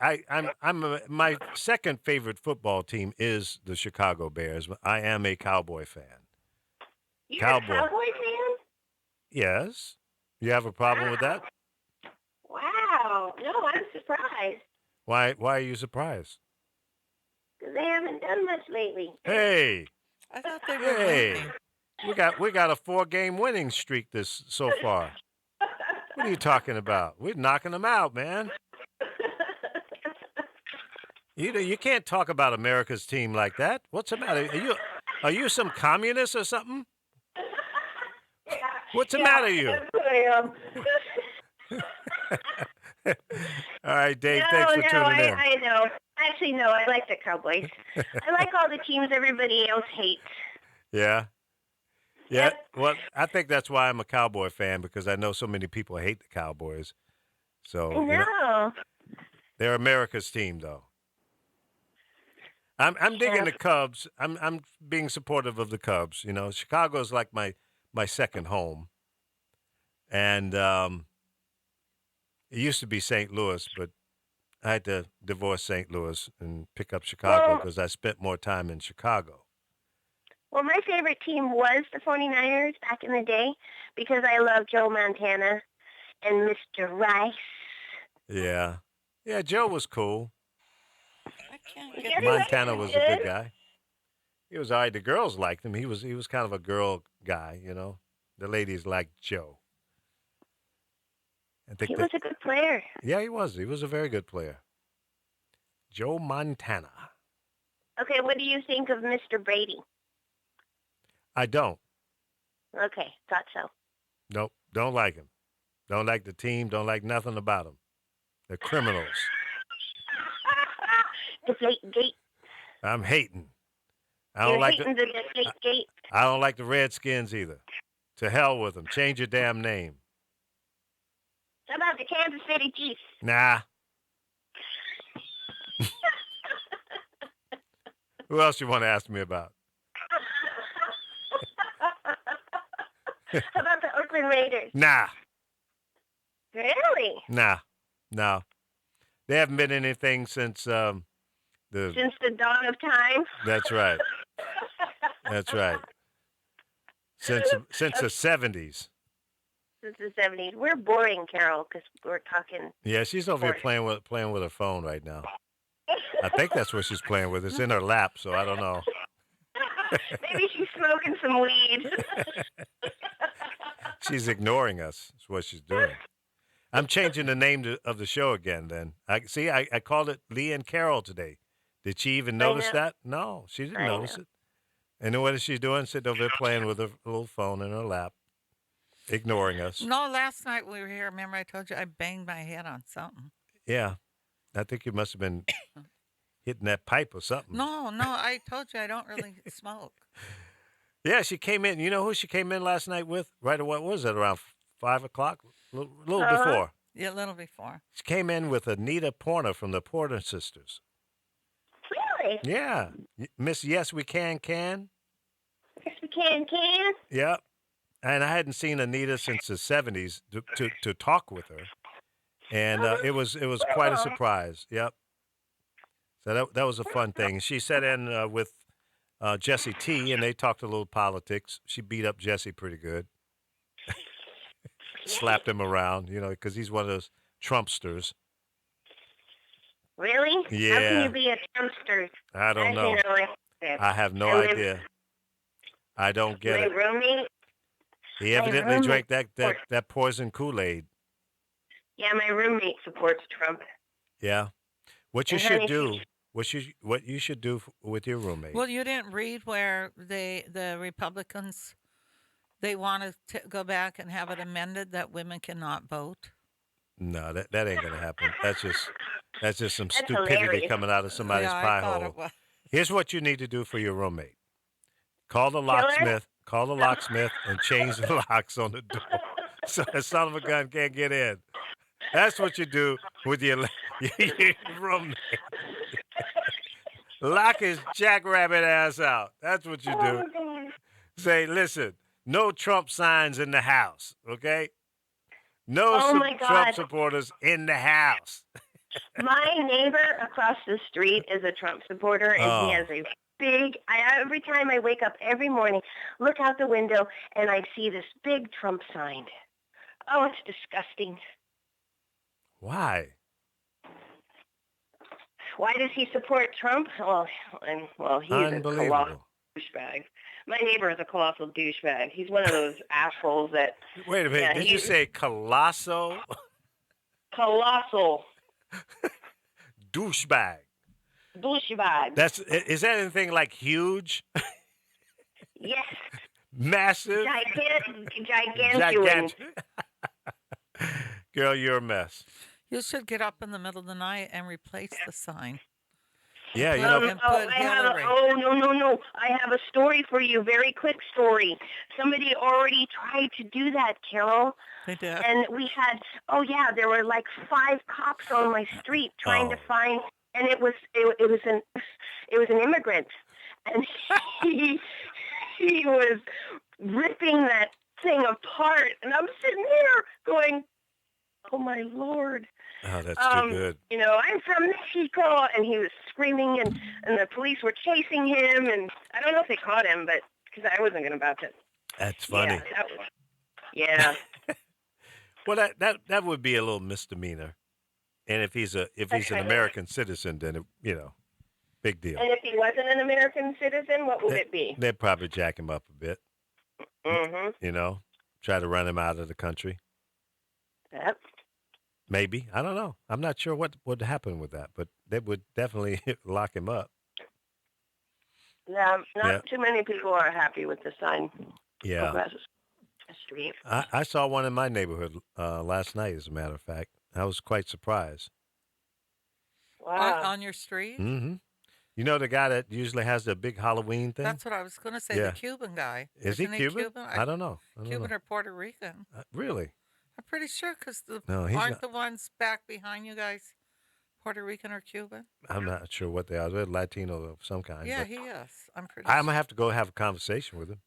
my second favorite football team is the Chicago Bears. I am a Cowboy fan. You're Cowboy. a Cowboy fan? Yes. You have a problem with that? Wow. No, I'm surprised Why are you surprised? because they haven't done much lately. Hey, I thought they were hey. winning. We got a 4-game winning streak so far. What are you talking about? We're knocking them out, man. You can't talk about America's team like that. What's the matter? Are you some communist or something? What's the matter, you? That's what I am. All right, Dave. Thanks for tuning in. I know. Actually, no, I like the Cowboys. I like all the teams everybody else hates. Yeah. Yeah. Yep. Well, I think that's why I'm a Cowboy fan because I know so many people hate the Cowboys. So No. They're America's team, though. I'm digging the Cubs. I'm being supportive of the Cubs. You know, Chicago's like my second home, and it used to be St. Louis, but I had to divorce St. Louis and pick up Chicago Well, because I spent more time in Chicago. well, my favorite team was the 49ers back in the day because I love Joe Montana and Mr. Rice. Yeah, yeah. Joe was cool. I can't Yeah, get he was Montana was a good. good guy. He was all right. The girls liked him. He was kind of a girl guy, you know. The ladies liked Joe. I think He that was a good player. yeah, he was. He was a very good player. Joe Montana. Okay, what do you think of Mr. Brady? I don't. Okay, thought so. Nope. Don't like him. Don't like the team. Don't like nothing about them. They're criminals. Deflate gate. I'm hating. I You're don't like hating the Deflate gate. I don't like the Redskins either. To hell with them. Change your damn name. How about the Kansas City Chiefs? Nah. Who else you want to ask me about? How about the Oakland Raiders? Nah. Really? Nah. No. They haven't been anything since the. Since the dawn of time? That's right. That's right. Since the 70s. Since the 70s. We're boring, Carol, because we're talking. Yeah, she's over here playing with her phone right now. I think that's what she's playing with. It's in her lap, so I don't know. Maybe she's smoking some weed. She's ignoring us. That's what she's doing. I'm changing the name of the show again. Then I called it Lee and Carol today. Did she even notice know. that? No, she didn't I notice know. it. And then what is she doing? Sitting over there playing with her little phone in her lap, ignoring us. No, last night we were here. Remember, I told you I banged my head on something. Yeah, I think you must have been hitting that pipe or something. No, I told you I don't really smoke. Yeah, she came in. You know who she came in last night with? Right, what was it? Around 5 o'clock, a little before. Yeah, a little before. She came in with Anita Porter from the Porter Sisters. Really? Yeah, Miss Yes We Can. Yes, we can. Yeah, and I hadn't seen Anita since the 70s to talk with her, and it was quite a surprise. Yep. So that was a fun thing. She sat in with Jesse T, and they talked a little politics. She beat up Jesse pretty good. Slapped him around, you know, because he's one of those Trumpsters. Really? How can Yeah. you be a Trumpster? I don't know. I have no And idea. I don't get my it. roommate. He evidently drank that poison Kool-Aid. Yeah, my roommate supports Trump. Yeah. What you And should honey, do, what you should do with your roommate. Well, you didn't read where the Republicans they want to go back and have it amended that women cannot vote. No, that ain't gonna happen. That's just some That's stupidity hilarious. coming out of somebody's yeah, pie I thought hole. it was. Here's what you need to do for your roommate. Call the Kill her? locksmith. Call the locksmith and change the locks on the door so the son of a gun can't get in. That's what you do with your roommate. Lock his jackrabbit ass out. That's what you do. Oh, God. Say, listen, no Trump signs in the house, okay? No Oh, my Trump God. supporters in the house. My neighbor across the street is a Trump supporter, and Oh. he has a big. Every time I wake up every morning, look out the window, and I see this big Trump sign. Oh, it's disgusting. Why? Why does he support Trump? Well, he's a colossal Unbelievable. douchebag. My neighbor is a colossal douchebag. He's one of those assholes that Wait a minute. Yeah, Did he- you say colossal colossal douchebag? douchebag. Is that anything like huge, Yes, massive, gigantuan. Girl, you're a mess. You should get up in the middle of the night and replace the sign. Yeah, you put, know. and put Hillary. No. I have a story for you. Very quick story. Somebody already tried to do that, Carol. They did. And we had, there were like 5 cops on my street trying to Oh. find, and it was an immigrant, and he was ripping that thing apart, and I'm sitting here going, oh my Lord. Oh, that's too good. I'm from Mexico, and he was screaming, and the police were chasing him, and I don't know if they caught him, but because I wasn't about to. That's funny. Yeah, that was, yeah. Well, that would be a little misdemeanor, and if he's an Okay. American citizen, then big deal. And if he wasn't an American citizen, what would it be? They'd probably jack him up a bit. Mm-hmm. Try to run him out of the country. Yep. Maybe. I don't know. I'm not sure what would happen with that, but they would definitely lock him up. Yeah, not Yeah. too many people are happy with the sign. Yeah. Across the street. I saw one in my neighborhood last night, as a matter of fact. I was quite surprised. Wow. On your street? Mm-hmm. You know the guy that usually has the big Halloween thing? That's what I was going to say. Yeah. The Cuban guy. Is he Isn't Cuban? I don't know. Cuban or Puerto Rican. Really? I'm pretty sure because No, he's aren't not. the ones back behind you guys Puerto Rican or Cuban? I'm not sure what they are. They're Latino of some kind. Yeah, but he is. I'm pretty I'm sure. going to have to go have a conversation with him.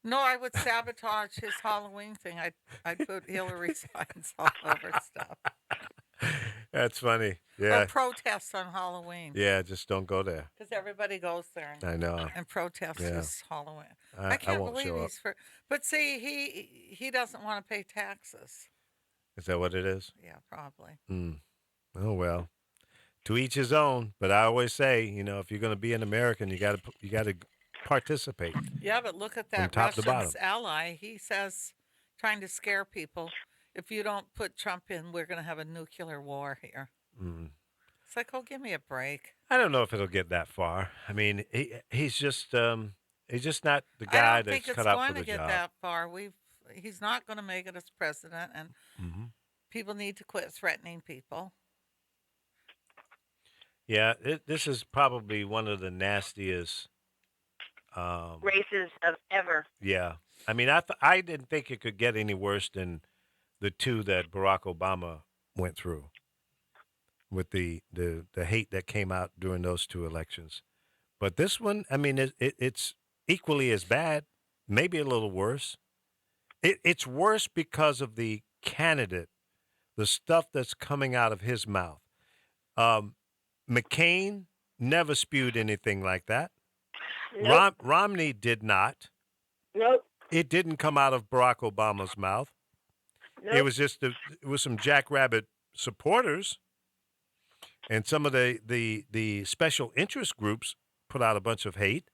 No, I would sabotage his Halloween thing. I'd put Hillary signs all over stuff. That's funny. Or Yeah. protests on Halloween. Yeah, just don't go there. Because everybody goes there I know. and protests Yeah. his Halloween. I I can't won't believe show up. he's for. But see, he doesn't want to pay taxes. Is that what it is? Yeah, probably. Oh, well. To each his own. But I always say, if you're going to be an American, you got to participate. Yeah, but look at From that top to Russian's bottom. ally. He says, trying to scare people, if you don't put Trump in, we're going to have a nuclear war here. Mm. It's like, oh, give me a break. I don't know if it'll get that far. I mean, he's just not the I guy don't think that's it's cut out going for the to get job. that far. He's not going to make it as president, and Hmm. people need to quit threatening people. Yeah, this is probably one of the nastiest. Races of ever. Yeah, I mean, I didn't think it could get any worse than the 2 that Barack Obama went through with the hate that came out during those 2 elections. But this one, I mean, it's equally as bad, maybe a little worse. It's worse because of the candidate, the stuff that's coming out of his mouth. McCain never spewed anything like that. Nope. Romney did not. Nope. It didn't come out of Barack Obama's mouth. Nope. It was just it was some jackrabbit supporters, and some of the special interest groups put out a bunch of hate.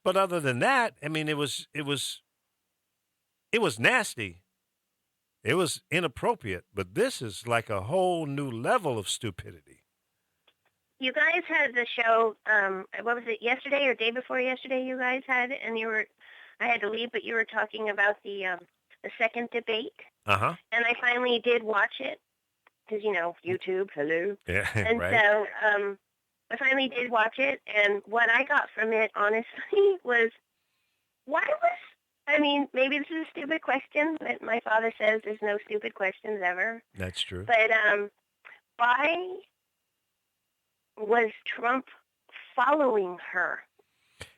But other than that, I mean, it was nasty. It was inappropriate. But this is like a whole new level of stupidity. You guys had the show, what was it, yesterday or day before yesterday you guys had, and I had to leave, but you were talking about the second debate, Uh-huh. and I finally did watch it, because, YouTube, hello. Yeah, And right. so I finally did watch it, and what I got from it, honestly, was, maybe this is a stupid question, but my father says there's no stupid questions ever, That's true. but why was Trump following her?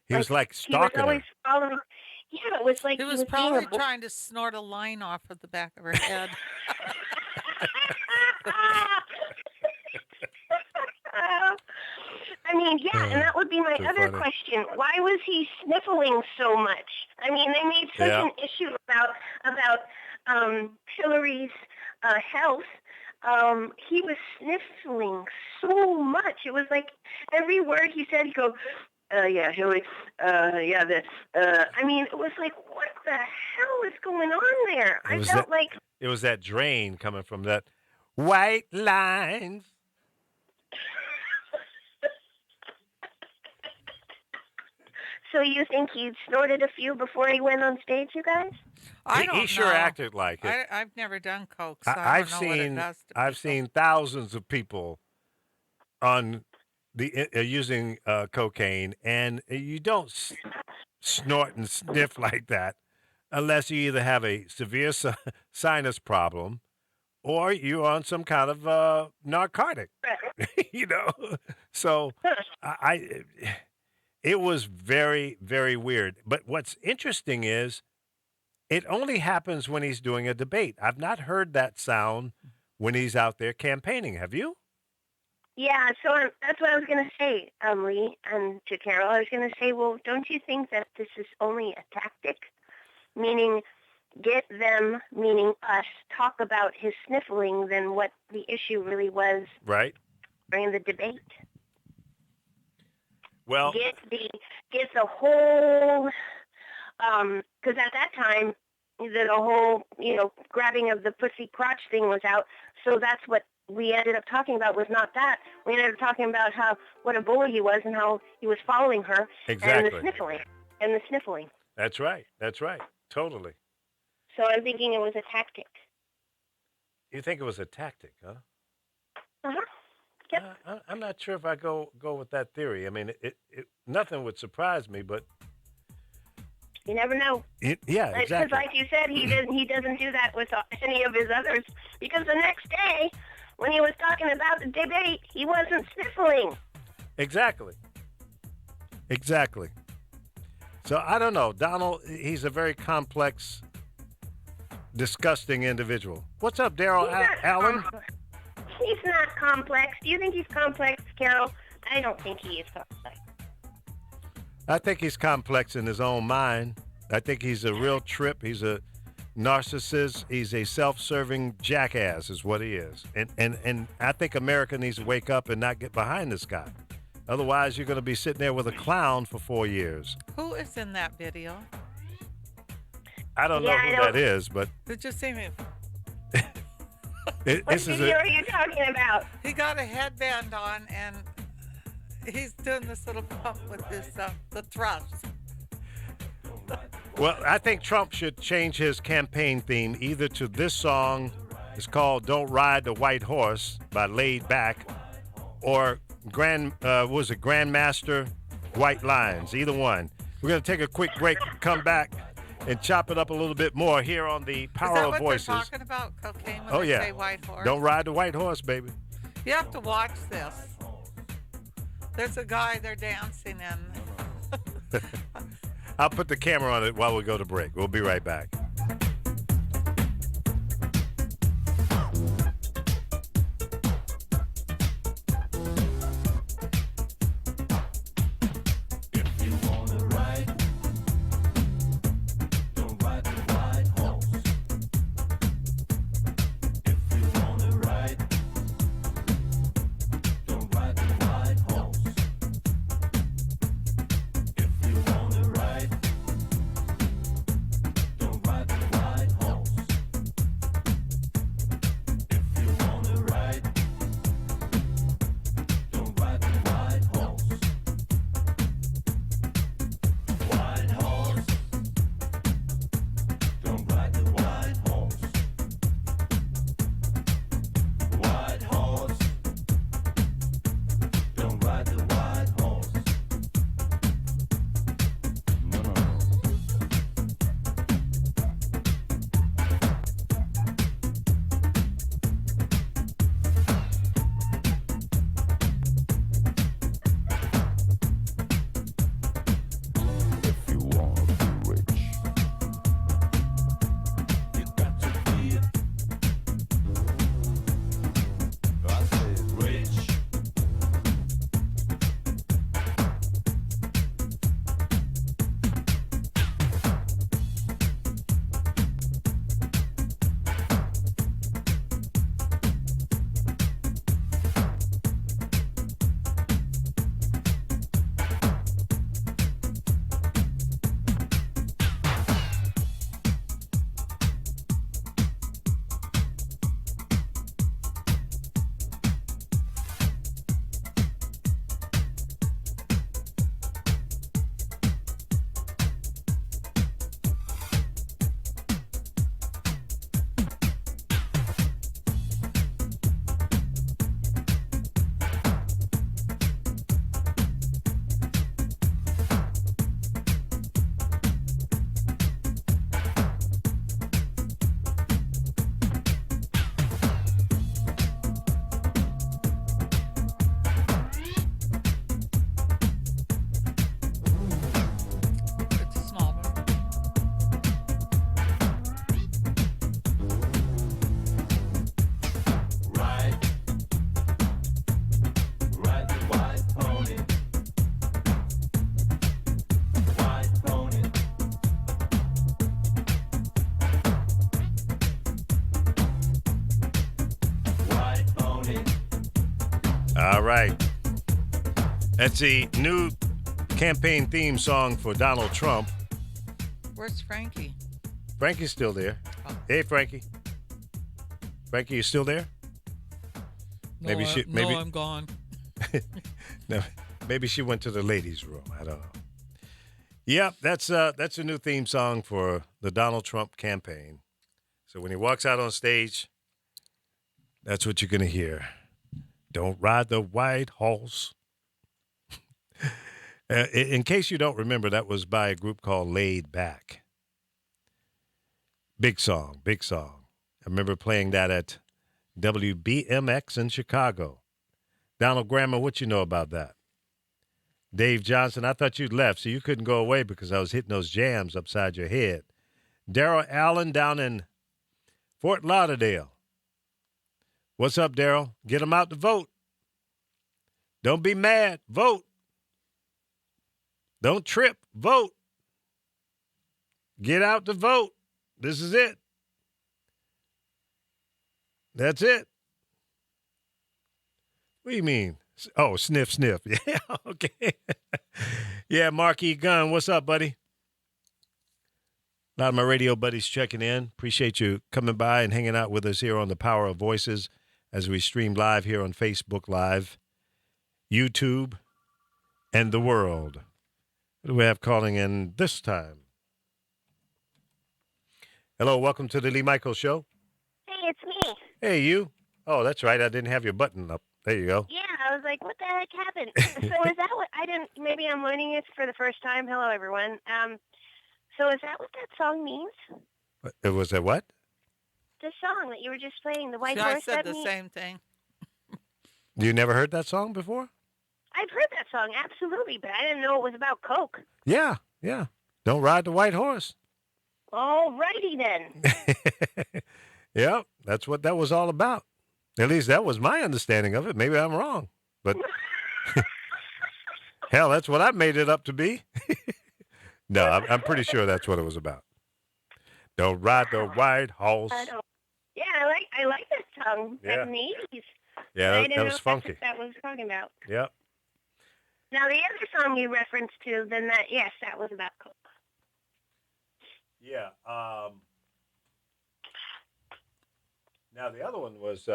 He was like He was stalking always her. following. Yeah, it was like He was probably trying to snort a line off of the back of her head. And that would be my too other funny. question. Why was he sniffling so much? I mean, they made such Yeah. an issue about Hillary's health. He was sniffling so much. It was like every word he said, he'd go, yeah, Hillary, yeah, this. It was like, what the hell is going on there? I was felt that- like, It was that drain coming from that white lines. so you think he snorted a few before he went on stage, you guys? I don't He sure know. acted like it. I've never done coke, so I I've don't know what it seen does to I've people. seen thousands of people on using cocaine, and you don't snort and sniff like that unless you either have a severe sinus problem or you're on some kind of narcotic, you know. So I it was very, very weird. But what's interesting is it only happens when he's doing a debate. I've not heard that sound when he's out there campaigning. Have you? Yeah, so that's what I was going to say, Lee, and to Carol. I was going to say, well, don't you think that this is only a tactic? Meaning, get them, meaning us, talk about his sniffling than what the issue really was Right. during the debate. Well, Get the whole, because at that time, the whole, grabbing of the pussy crotch thing was out. So that's what we ended up talking about, was not that. We ended up talking about what a bully he was and how he was following her. Exactly. And the sniffling. That's right. That's right. Totally. So I'm thinking it was a tactic. You think it was a tactic, huh? Uh-huh. Yep. I'm not sure if I go with that theory. I mean, it nothing would surprise me, but You never know. yeah, Because exactly. like you said, he doesn't do that with any of his others. Because the next day, when he was talking about the debate, he wasn't sniffling. Exactly. So I don't know. Donald, he's a very complex, disgusting individual. What's up, Daryl Allen? He's not complex. Do you think he's complex, Carol? I don't think he is complex. I think he's complex in his own mind. I think he's a real trip. He's a narcissist. He's a self-serving jackass is what he is. And I think America needs to wake up and not get behind this guy. Otherwise, you're going to be sitting there with a clown for 4 years. Who is in that video? I don't know who that is, but Did you see me? What this is video are you talking about? He got a headband on and he's doing this little pump with his the thrust. Well, I think Trump should change his campaign theme either to this song. It's called "Don't Ride the White Horse" by Laid Back, or Grandmaster White Lines. Either one. We're gonna take a quick break, come back, and chop it up a little bit more here on the Power Is that of what Voices. they're talking about? Cocaine when Oh they yeah. say white horse? Don't ride the white horse, baby. You have to watch this. There's a guy they're dancing in. I'll put the camera on it while we go to break. We'll be right back. All right. That's the new campaign theme song for Donald Trump. Where's Frankie? Frankie's still there. Oh. Hey, Frankie. Frankie, you still there? Maybe I'm gone. No, maybe she went to the ladies' room. I don't know. Yep, that's a new theme song for the Donald Trump campaign. So when he walks out on stage, that's what you're gonna hear. Don't ride the white horse. In case you don't remember, that was by a group called Laid Back. Big song, big song. I remember playing that at WBMX in Chicago. Donald Grammer, what you know about that? Dave Johnson, I thought you'd left, so you couldn't go away because I was hitting those jams upside your head. Daryl Allen down in Fort Lauderdale. What's up, Daryl? Get them out to vote. Don't be mad. Vote. Don't trip. Vote. Get out to vote. This is it. That's it. What do you mean? Oh, sniff, sniff. Yeah, okay. Yeah, Mark E. Gunn, what's up, buddy? A lot of my radio buddies checking in. Appreciate you coming by and hanging out with us here on The Power of Voices as we stream live here on Facebook Live, YouTube, and the world. What do we have calling in this time? Hello, welcome to the Lee Michaels Show. Hey, it's me. Hey, you. Oh, that's right. I didn't have your button up. There you go. Yeah, I was like, what the heck happened? So is that what I didn't? Maybe I'm learning this for the first time. Hello, everyone. So is that what that song means? It was a what? The song that you were just playing, the White See, I Horse. said that the means- same thing. You never heard that song before? I've heard that song, absolutely, but I didn't know it was about Coke. Yeah, yeah. Don't ride the white horse. All righty then. Yeah, that's what that was all about. At least that was my understanding of it. Maybe I'm wrong, but hell, that's what I made it up to be. No, I'm pretty sure that's what it was about. Don't ride the white horse. I don't. Yeah, I like that song Yeah. back in the 80s. Yeah, I that didn't know was if that's funky. what that was talking about. Yeah. Now the other song you referenced to, then that yes, that was about Coke. Yeah. Now the other one was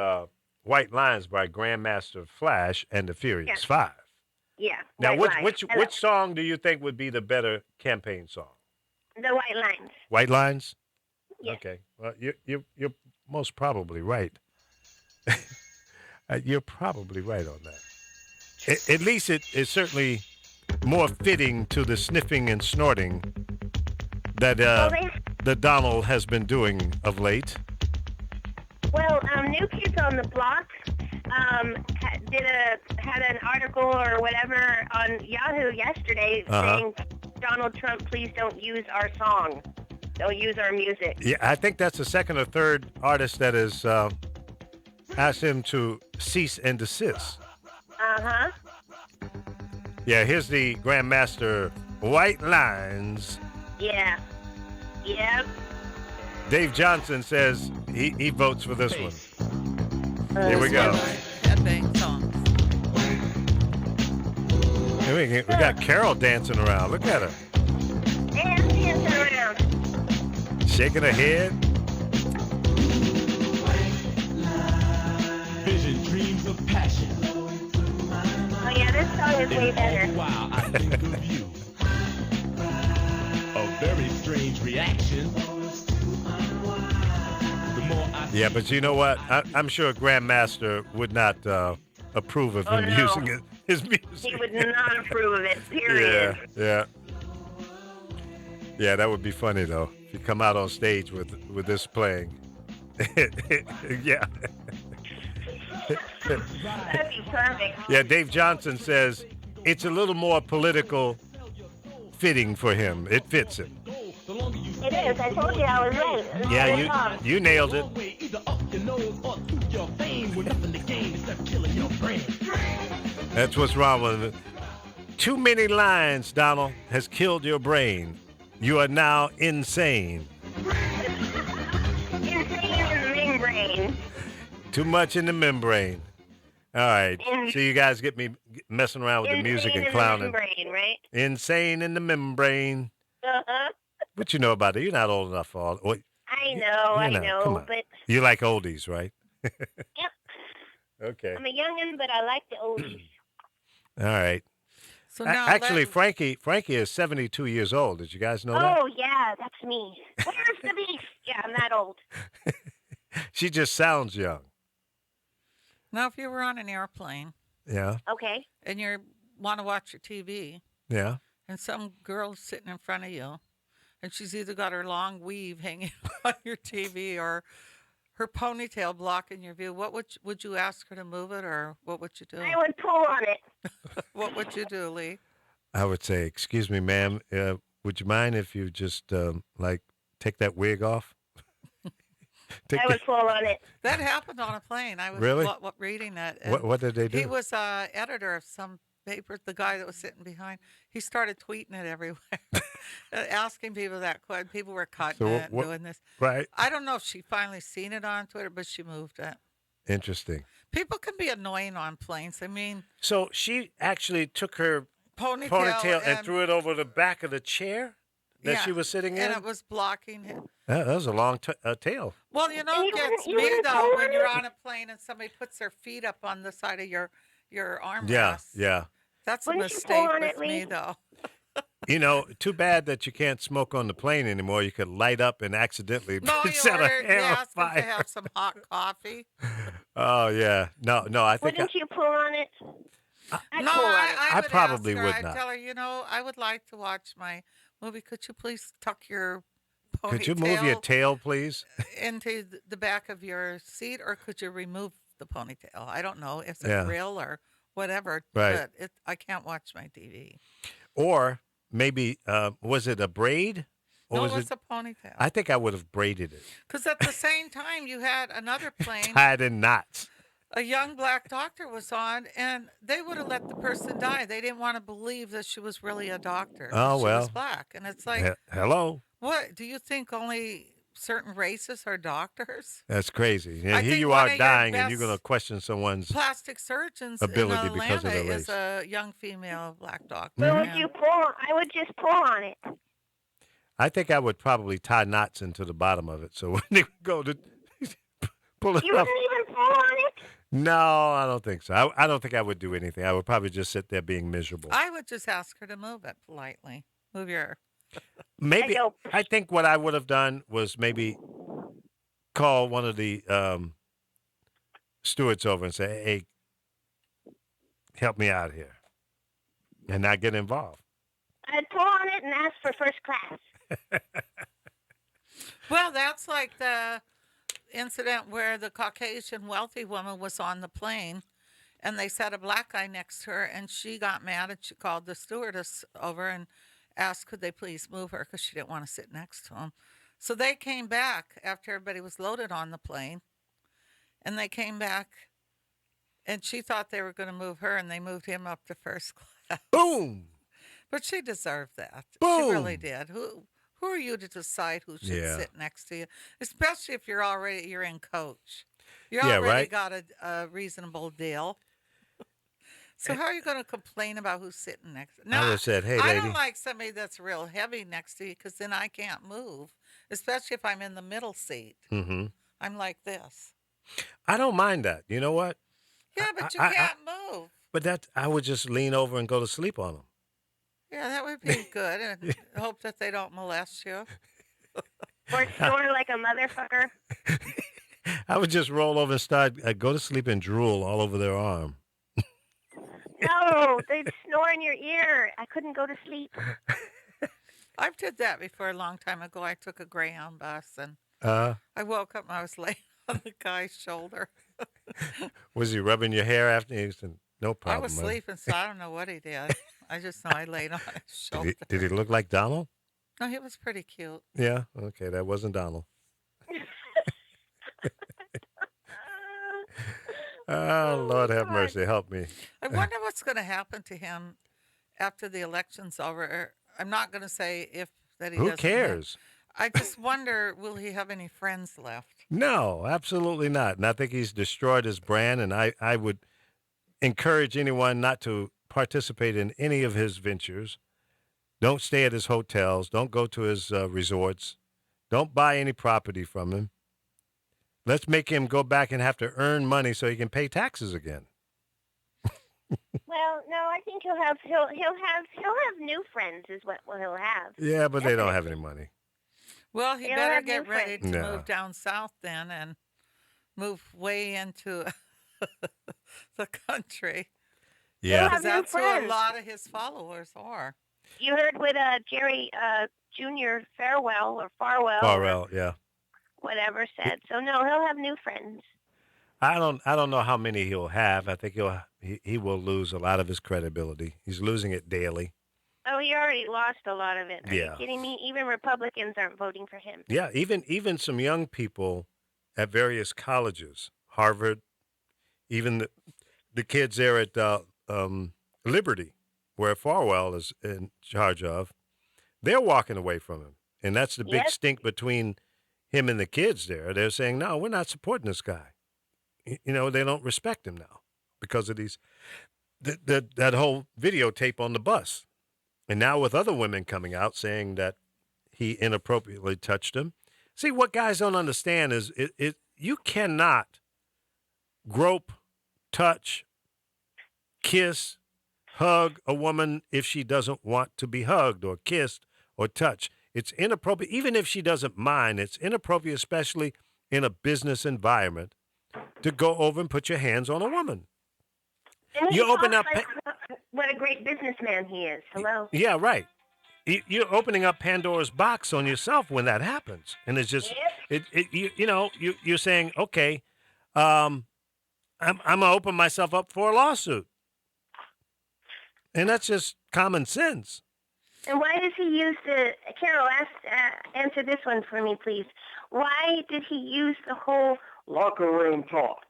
White Lines by Grandmaster Flash and the Furious Five. Yeah. Now, White Lines. which Hello. song do you think would be the better campaign song? The White Lines. White Lines? Yes. Okay. Well, you're most probably right. You're probably right on that. At least it's certainly more fitting to the sniffing and snorting that that Donald has been doing of late. Well, New Kids on the Block had an article or whatever on Yahoo yesterday saying, Donald Trump, please don't use our song. Don't use our music. Yeah, I think that's the second or third artist that has asked him to cease and desist. Uh-huh. Yeah, here's the Grandmaster White Lines. Yeah. Yep. Dave Johnson says he votes for this one. Here we go. Headbang song. We got Carol dancing around. Look at her. And dancing around. Shaking her head. Vision, dreams of passion. Oh, yeah, this song is way better. Wow, I think of you. A very strange reaction. The more I Yeah, but you know what? I'm sure Grandmaster would not approve of him no. using his music. He would not approve of it, period. Yeah. Yeah, that would be funny though. If you come out on stage with this playing. Yeah. That'd be perfect. Yeah, Dave Johnson says it's a little more political fitting for him. It fits him. It is. I told you I was right. It's a Yeah, good song. you nailed it. either up your nose or through your veins with nothing to gain except killing your brain. That's what's wrong with it. Too many lines, Donald, has killed your brain. You are now insane. Insane in the membrane. Too much in the membrane. All right. In- So you guys get me messing around with the music Insane and in clowning. the membrane, right? Insane in the membrane. Uh-huh. What you know about it? You're not old enough for all. Well, I you know, know, come on. but you like oldies, right? yep, Okay. I'm a youngin', but I like the oldies. All right. So now Actually, that, Frankie is 72 years old. Did you guys know that? Oh yeah, that's me. Where's the beef? Yeah, I'm that old. She just sounds young. now if you were on an airplane Yeah. Okay. and you want to watch your TV Yeah. and some girl's sitting in front of you and she's either got her long weave hanging on your TV or her ponytail blocking your view, what would you ask her to move it, or what would you do? I would pull on it. What would you do, Lee? I would say, excuse me, ma'am, would you mind if you just, like, take that wig off? Take I would pull on it. That happened on a plane. I was Really? reading it. what did they do? He was editor of some paper. The guy that was sitting behind, he started tweeting it everywhere, asking people that question. People were cutting So it, what- doing this. Right. I don't know if she finally seen it on Twitter, but she moved it. Interesting. People can be annoying on planes. I mean, So she actually took her ponytail, and threw it over the back of the chair that yeah, she was sitting in? and it was blocking him. That was a long tail. Well, you know, And it you gets wouldn't- you me wouldn't though pull when on you're it? on a plane and somebody puts their feet up on the side of your armrest. Yeah. That's a Wouldn't you mistake pull on with it, me Lee? though. You know, too bad that you can't smoke on the plane anymore. You could light up and accidentally No, you set a ordered. You hair on asked them to fire. have some hot coffee. Oh yeah, no, I think Wouldn't you pull on it? I'd No, pull on it. I would probably ask her, would I'd not. tell her, you know, I would like to watch my movie. Could you please tuck your ponytail could you move your tail, please? into the back of your seat, or could you remove the ponytail? I don't know if it's Yeah. real or whatever. Right. But I can't watch my TV. Or maybe was it a braid? Or No, was it's a ponytail. I think I would have braided it, Because at the same time, you had another plane. tied in knots. A young black doctor was on, and they would have let the person die. They didn't want to believe that she was really a doctor. Oh, she well. was black, and it's like, Hello, what do you think? Only certain races are doctors? that's crazy. Yeah, I here think you one are of your dying, and you're best going to question someone's. Plastic surgeons Ability in because of Atlanta their is a young female black doctor. But would and- you pull? I would just pull on it. I think I would probably tie knots into the bottom of it, so when they go to pull it You up. wouldn't even pull on it. No, I don't think so. I don't think I would do anything. I would probably just sit there being miserable. I would just ask her to move it politely. Move your. Maybe I know. I think what I would have done was maybe call one of the stewards over and say, "Hey, help me out here," and not get involved. I'd pull on it and ask for first class. Well, that's like the incident where the Caucasian wealthy woman was on the plane and they sat a black guy next to her and she got mad and she called the stewardess over and asked could they please move her because she didn't want to sit next to him. So they came back after everybody was loaded on the plane and they came back and she thought they were going to move her and they moved him up to first class. Boom. But she deserved that. She Boom. really did. Who are you to decide who should Yeah. sit next to you? Especially if you're in coach. You Yeah, already right. got a reasonable deal. So how are you going to complain about who's sitting next? I would have said, "Hey, I lady." don't like somebody that's real heavy next to you because then I can't move. Especially if I'm in the middle seat. Mm-hmm. I'm like this. I don't mind that. You know what? Yeah, but you I- can't move. But that I would just lean over and go to sleep on them. Yeah, that would be good. And hope that they don't molest you. Or snore like a motherfucker. I would just roll over and start go to sleep and drool all over their arm. No, they'd snore in your ear. I couldn't go to sleep. I've did that before a long time ago. I took a Greyhound bus and Uh, I woke up and I was laying on the guy's shoulder. was he rubbing your hair after? He said, "No problem." I was man." sleeping, so I don't know what he did. I just know I laid on his Did shoulder. did he look like Donald? No, he was pretty cute. Yeah. Okay, that wasn't Donald. Oh, Lord have mercy, help me. I wonder what's going to happen to him after the election's over. I'm not going to say if that he Who doesn't have- cares? I just wonder, will he have any friends left? No, absolutely not. And I think he's destroyed his brand. And I would encourage anyone not to participate in any of his ventures. Don't stay at his hotels. Don't go to his resorts. Don't buy any property from him. Let's make him go back and have to earn money so he can pay taxes again. Well, no, I think he'll have new friends is what he'll have. Yeah, but they don't have any money. Well, he He'll better have get new ready to friends. move Yeah. down south then and move way into the country. Yeah. have Because new that's who a friends. lot of his followers are. You heard with Jerry Jr. Farwell, or Farrell, yeah. whatever said. So no, he'll have new friends. I don't know how many he'll have. I think he will lose a lot of his credibility. He's losing it daily. Oh, he already lost a lot of it. Are Yeah. you kidding me? Even Republicans aren't voting for him. Yeah, even some young people at various colleges, Harvard, even the kids there at Liberty, where Farwell is in charge of, they're walking away from him. And that's the big Yes. stink between him and the kids there. They're saying, no, we're not supporting this guy. You know, they don't respect him now because of that whole videotape on the bus. And now with other women coming out saying that he inappropriately touched them. See, what guys don't understand is you cannot grope, touch, kiss, hug a woman if she doesn't want to be hugged or kissed or touched. It's inappropriate. Even if she doesn't mind, it's inappropriate, especially in a business environment, to go over and put your hands on a woman. And he You open talks up like what a great businessman he is. Hello. Yeah, right. You're opening up Pandora's box on yourself when that happens, and it's just you're saying, okay, I'm gonna open myself up for a lawsuit, and that's just common sense. And why does he use the Carol? Answer this one for me, please. Why did he use the whole locker room talk?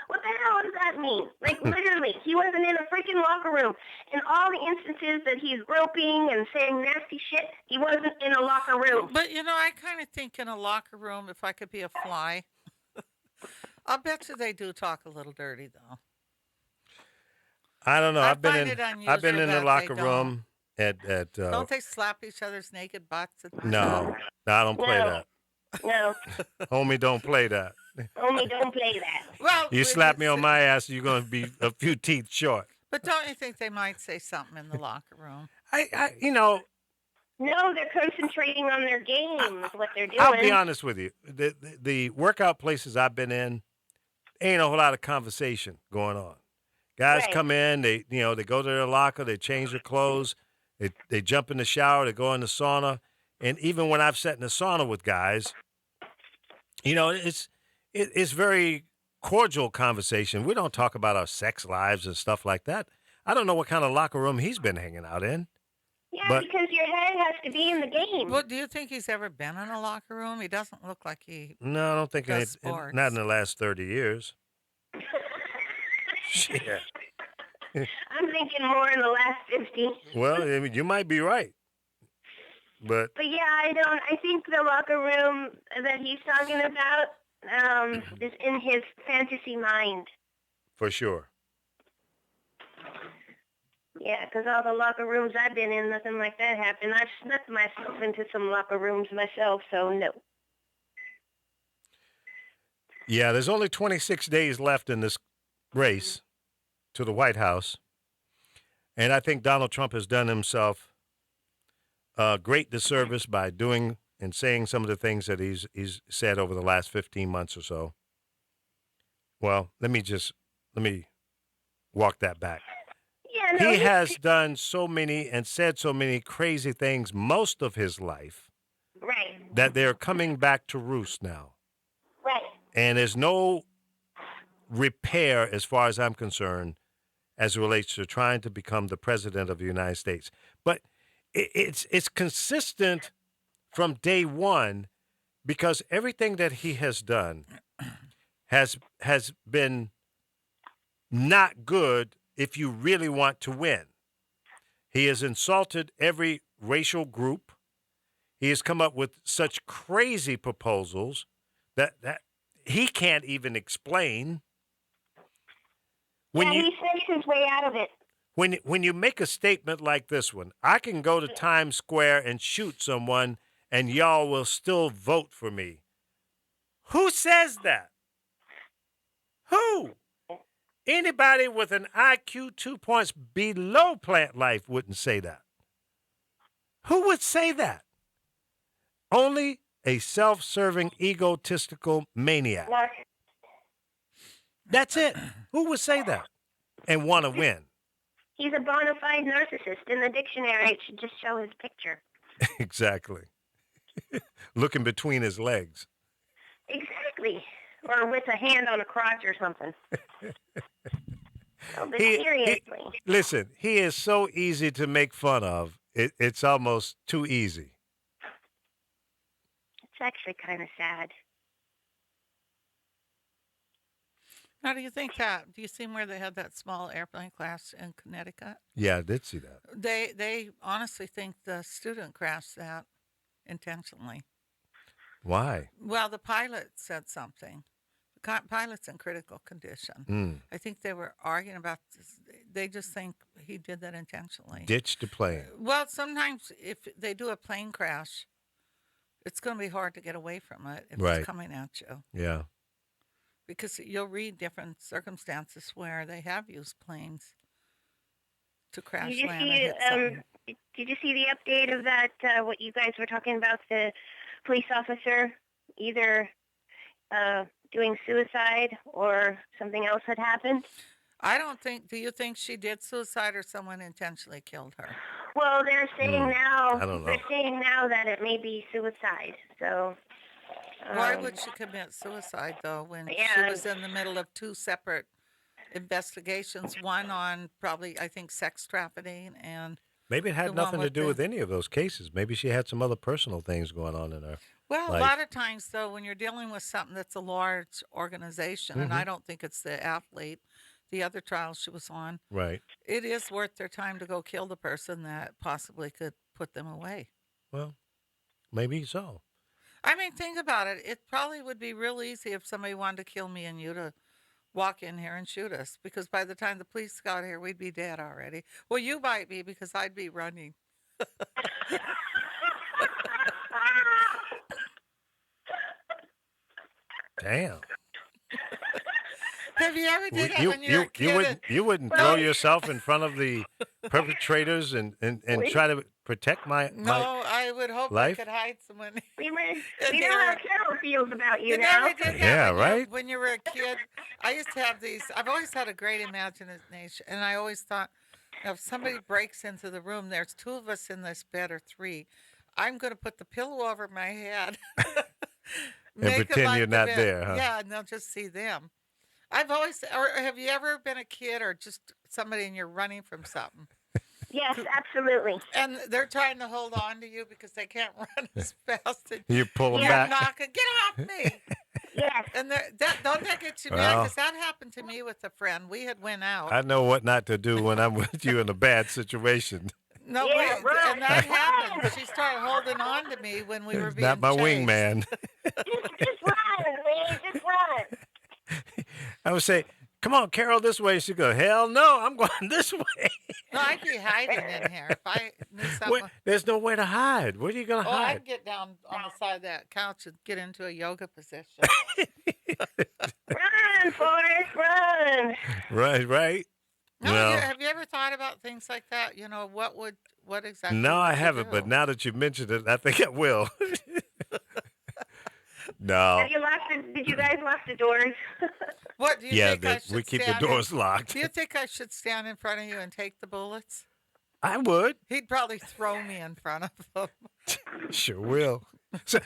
What the hell does that mean? Like, literally, he wasn't in a freaking locker room. In all the instances that he's groping and saying nasty shit, he wasn't in a locker room. But, I kind of think in a locker room, if I could be a fly, I'll bet you they do talk a little dirty, though. I don't know. I I've been find in it I've been unusual in the that locker they room at Don't they slap each other's naked butts? no, I don't play No. that. No, Homie, don't play that. only don't play that. Well, You slap me on my ass, you're going to be a few teeth short. But don't you think they might say something in the locker room? No, they're concentrating on their game, is what they're doing. I'll be honest with you. The workout places I've been in, ain't a whole lot of conversation going on. Guys Right. come in, they go to their locker, they change their clothes, they jump in the shower, they go in the sauna, and even when I've sat in the sauna with guys, it's very cordial conversation. We don't talk about our sex lives and stuff like that. I don't know what kind of locker room he's been hanging out in. Yeah, but- because your head has to be in the game. Well, do you think he's ever been in a locker room? He doesn't look like he. No, I don't think Does not in sports. the last 30 years. Shit. I'm thinking more in the last 50. Well, I mean, you might be right. But But yeah, I think the locker room that he's talking about is in his fantasy mind. for sure. Yeah, because all the locker rooms I've been in, nothing like that happened. I've snuck myself into some locker rooms myself, so no. Yeah, there's only 26 days left in this race to the White House. And I think Donald Trump has done himself a great disservice by doing and saying some of the things that he's said over the last 15 months or so. Well, let me walk that back. Yeah, no, He has done so many and said so many crazy things most of his life Right, that they're coming back to roost now. right. And there's no repair, as far as I'm concerned, as it relates to trying to become the president of the United States. But it's consistent from day one, because everything that he has done has been not good if you really want to win. He has insulted every racial group. He has come up with such crazy proposals that he can't even explain. when yeah, you he snakes his way out of it. when you make a statement like this one, I can go to Times Square and shoot someone, and y'all will still vote for me. Who says that? Who? Anybody with an IQ 2 points below plant life wouldn't say that. Who would say that? Only a self-serving, egotistical maniac. Narc- That's it. Who would say that and want to win? He's a bona fide narcissist. In the dictionary, it should just show his picture. Exactly. Looking between his legs. Exactly. Or with a hand on a crotch or something. Oh, but He- seriously. Listen, he is so easy to make fun of. It's almost too easy. It's actually kind of sad. Now, do you think that? Do you see where they had that small airplane crash in Connecticut? Yeah, I did see that. They honestly think the student crashed that intentionally. Why? Well, the pilot said something. The pilot's in critical condition. Mm. I think they were arguing about this. They just think he did that intentionally. Ditch the plane. Well, sometimes if they do a plane crash, it's going to be hard to get away from it if Right. it's coming at you. Yeah. Because you'll read different circumstances where they have used planes to crash Did you land and see? hit something. Did you see the update of that? What you guys were talking about? The police officer either doing suicide or something else had happened. I don't think. Do you think she did suicide or someone intentionally killed her? Well, they're saying now. I don't know. They're saying now that it may be suicide. So. Why would she commit suicide though when she yeah. was in the middle of two separate investigations? One on probably I think sex trafficking and Maybe it The had one nothing to with do the- with any of those cases. Maybe she had some other personal things going on in her. well, Like- a lot of times though when you're dealing with something that's a large organization, and I don't think it's the athlete, the other trial she was on, Right. it is worth their time to go kill the person that possibly could put them away. Well, maybe so. I mean, think about it. It probably would be real easy if somebody wanted to kill me and you to walk in here and shoot us because by the time the police got here, we'd be dead already. Well, you might be because I'd be running. Damn. Have you ever did that You when you were a kid? you wouldn't throw yourself in front of the perpetrators and try to protect my No, I would hope life? I could hide someone. We And know they how were- Carol feels about you You now. never did that Yeah, when right? when you were a kid. I used to have these. I've always had a great imagination, and I always thought, if somebody breaks into the room, there's two of us in this bed or three. I'm going to put the pillow over my head make it pretend like you're the not bed. there, huh? Yeah, and they'll just see them. I've always, or have you ever been a kid or just somebody and you're running from something? Yes, absolutely. And they're trying to hold on to you because they can't run as fast. And You pull them you're back. knocking, get off me. Yes. And don't that get you mad? Well- Because that happened to me with a friend. We had went out. I know what not to do when I'm with you in a bad situation. No, Yeah, right. and that happened. She started holding on to me when we were It's being not my chased. wingman. Just run, Lee. Just run. I would say, "Come on, Carol, this way." She'd go, "Hell no, I'm going this way." No, I'd be hiding in here if I knew Wait, someone. there's nowhere to hide. Where are you going to Oh, hide? I'd get down on the side of that couch and get into a yoga position. Run, Forrest, run. Right. No, Well- have you ever thought about things like that? You know, what exactly? No, I would you haven't, but do? now that you mentioned it, I think I will. No. Have you did you guys lock the doors? What do you Yeah, think I should we keep the stand in- doors locked. Do you think I should stand in front of you and take the bullets? I would. He'd probably throw me in front of him. Sure will. So,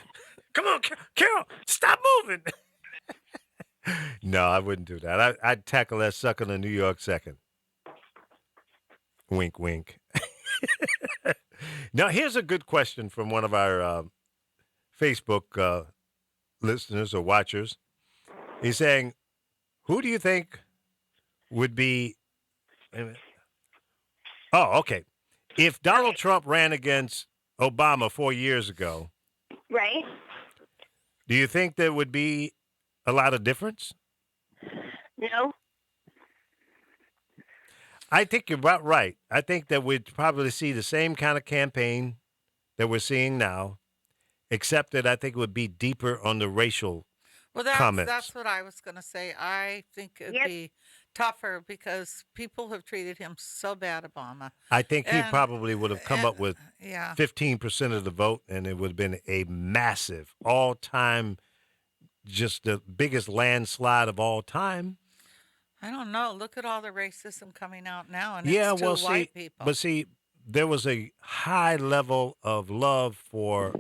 come on, Carol, stop moving. No, I wouldn't do that. I'd tackle that sucker in the New York second. Wink, wink. Now, here's a good question from one of our Facebook listeners or watchers. He's saying, who do you think would be... Wait a minute. Oh, okay. If Donald Trump ran against Obama 4 years ago, Right? do you think there would be a lot of difference? No. I think you're about right. I think that we'd probably see the same kind of campaign that we're seeing now, except that I think it would be deeper on the racial Well, comments. that's what I was going to say. I think it'd Yep. be tougher because people have treated him so bad, Obama. I think he And- probably would have come and- up with Yeah. 15% of the vote, and it would have been a massive, all-time, just the biggest landslide of all time. I don't know. Look at all the racism coming out now, and Yeah, it's two well, see, white people. but see, there was a high level of love for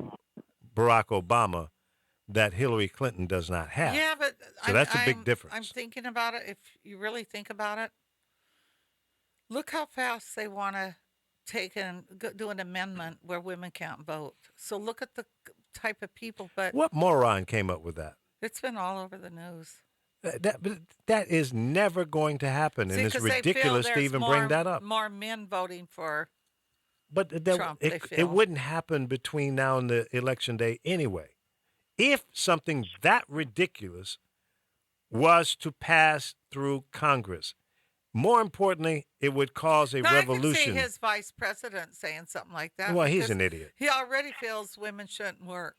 Barack Obama that Hillary Clinton does not have. yeah, but So that's a big difference. I'm thinking about it. If you really think about it, look how fast they want to take and do an amendment where women can't vote. So look at the type of people. But What moron came up with that? it's been all over the news. But that is never going to happen, See, and it's 'cause they feel ridiculous to there's even more, bring that up. More men voting for. But that, Trump, they it feel. wouldn't happen between now and the election day anyway. If something that ridiculous was to pass through Congress, more importantly, it would cause a Now, revolution. I can see his vice president saying something like that. Well, he's because an idiot. He already feels women shouldn't work.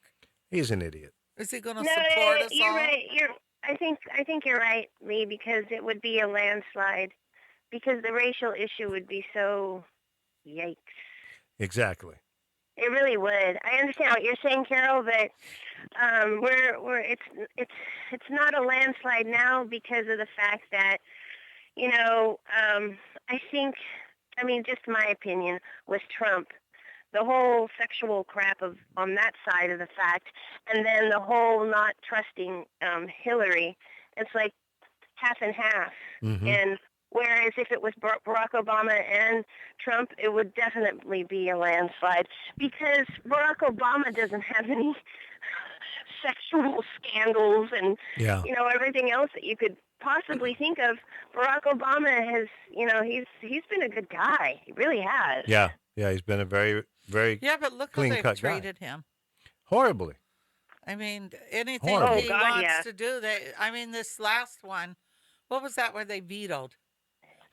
He's an idiot. Is he going to No, support us you're all? right. I think you're right, Lee, because it would be a landslide, because the racial issue would be so, yikes. Exactly. It really would. I understand what you're saying, Carol, but it's not a landslide now because of the fact that, I mean, just my opinion, with Trump, the whole sexual crap on that side of the fact, and then the whole not trusting Hillary, it's like half and half. Mhm. And whereas if it was Barack Obama and Trump, it would definitely be a landslide because Barack Obama doesn't have any sexual scandals and Yeah. everything else that you could possibly think of. Barack Obama has, he's been a good guy. He really has. Yeah. Yeah. He's been a very, very Yeah, but look how they've clean-cut guy. treated him. horribly. I mean, anything Horrible. he Oh, God, wants yeah. to do, this last one, what was that where they vetoed?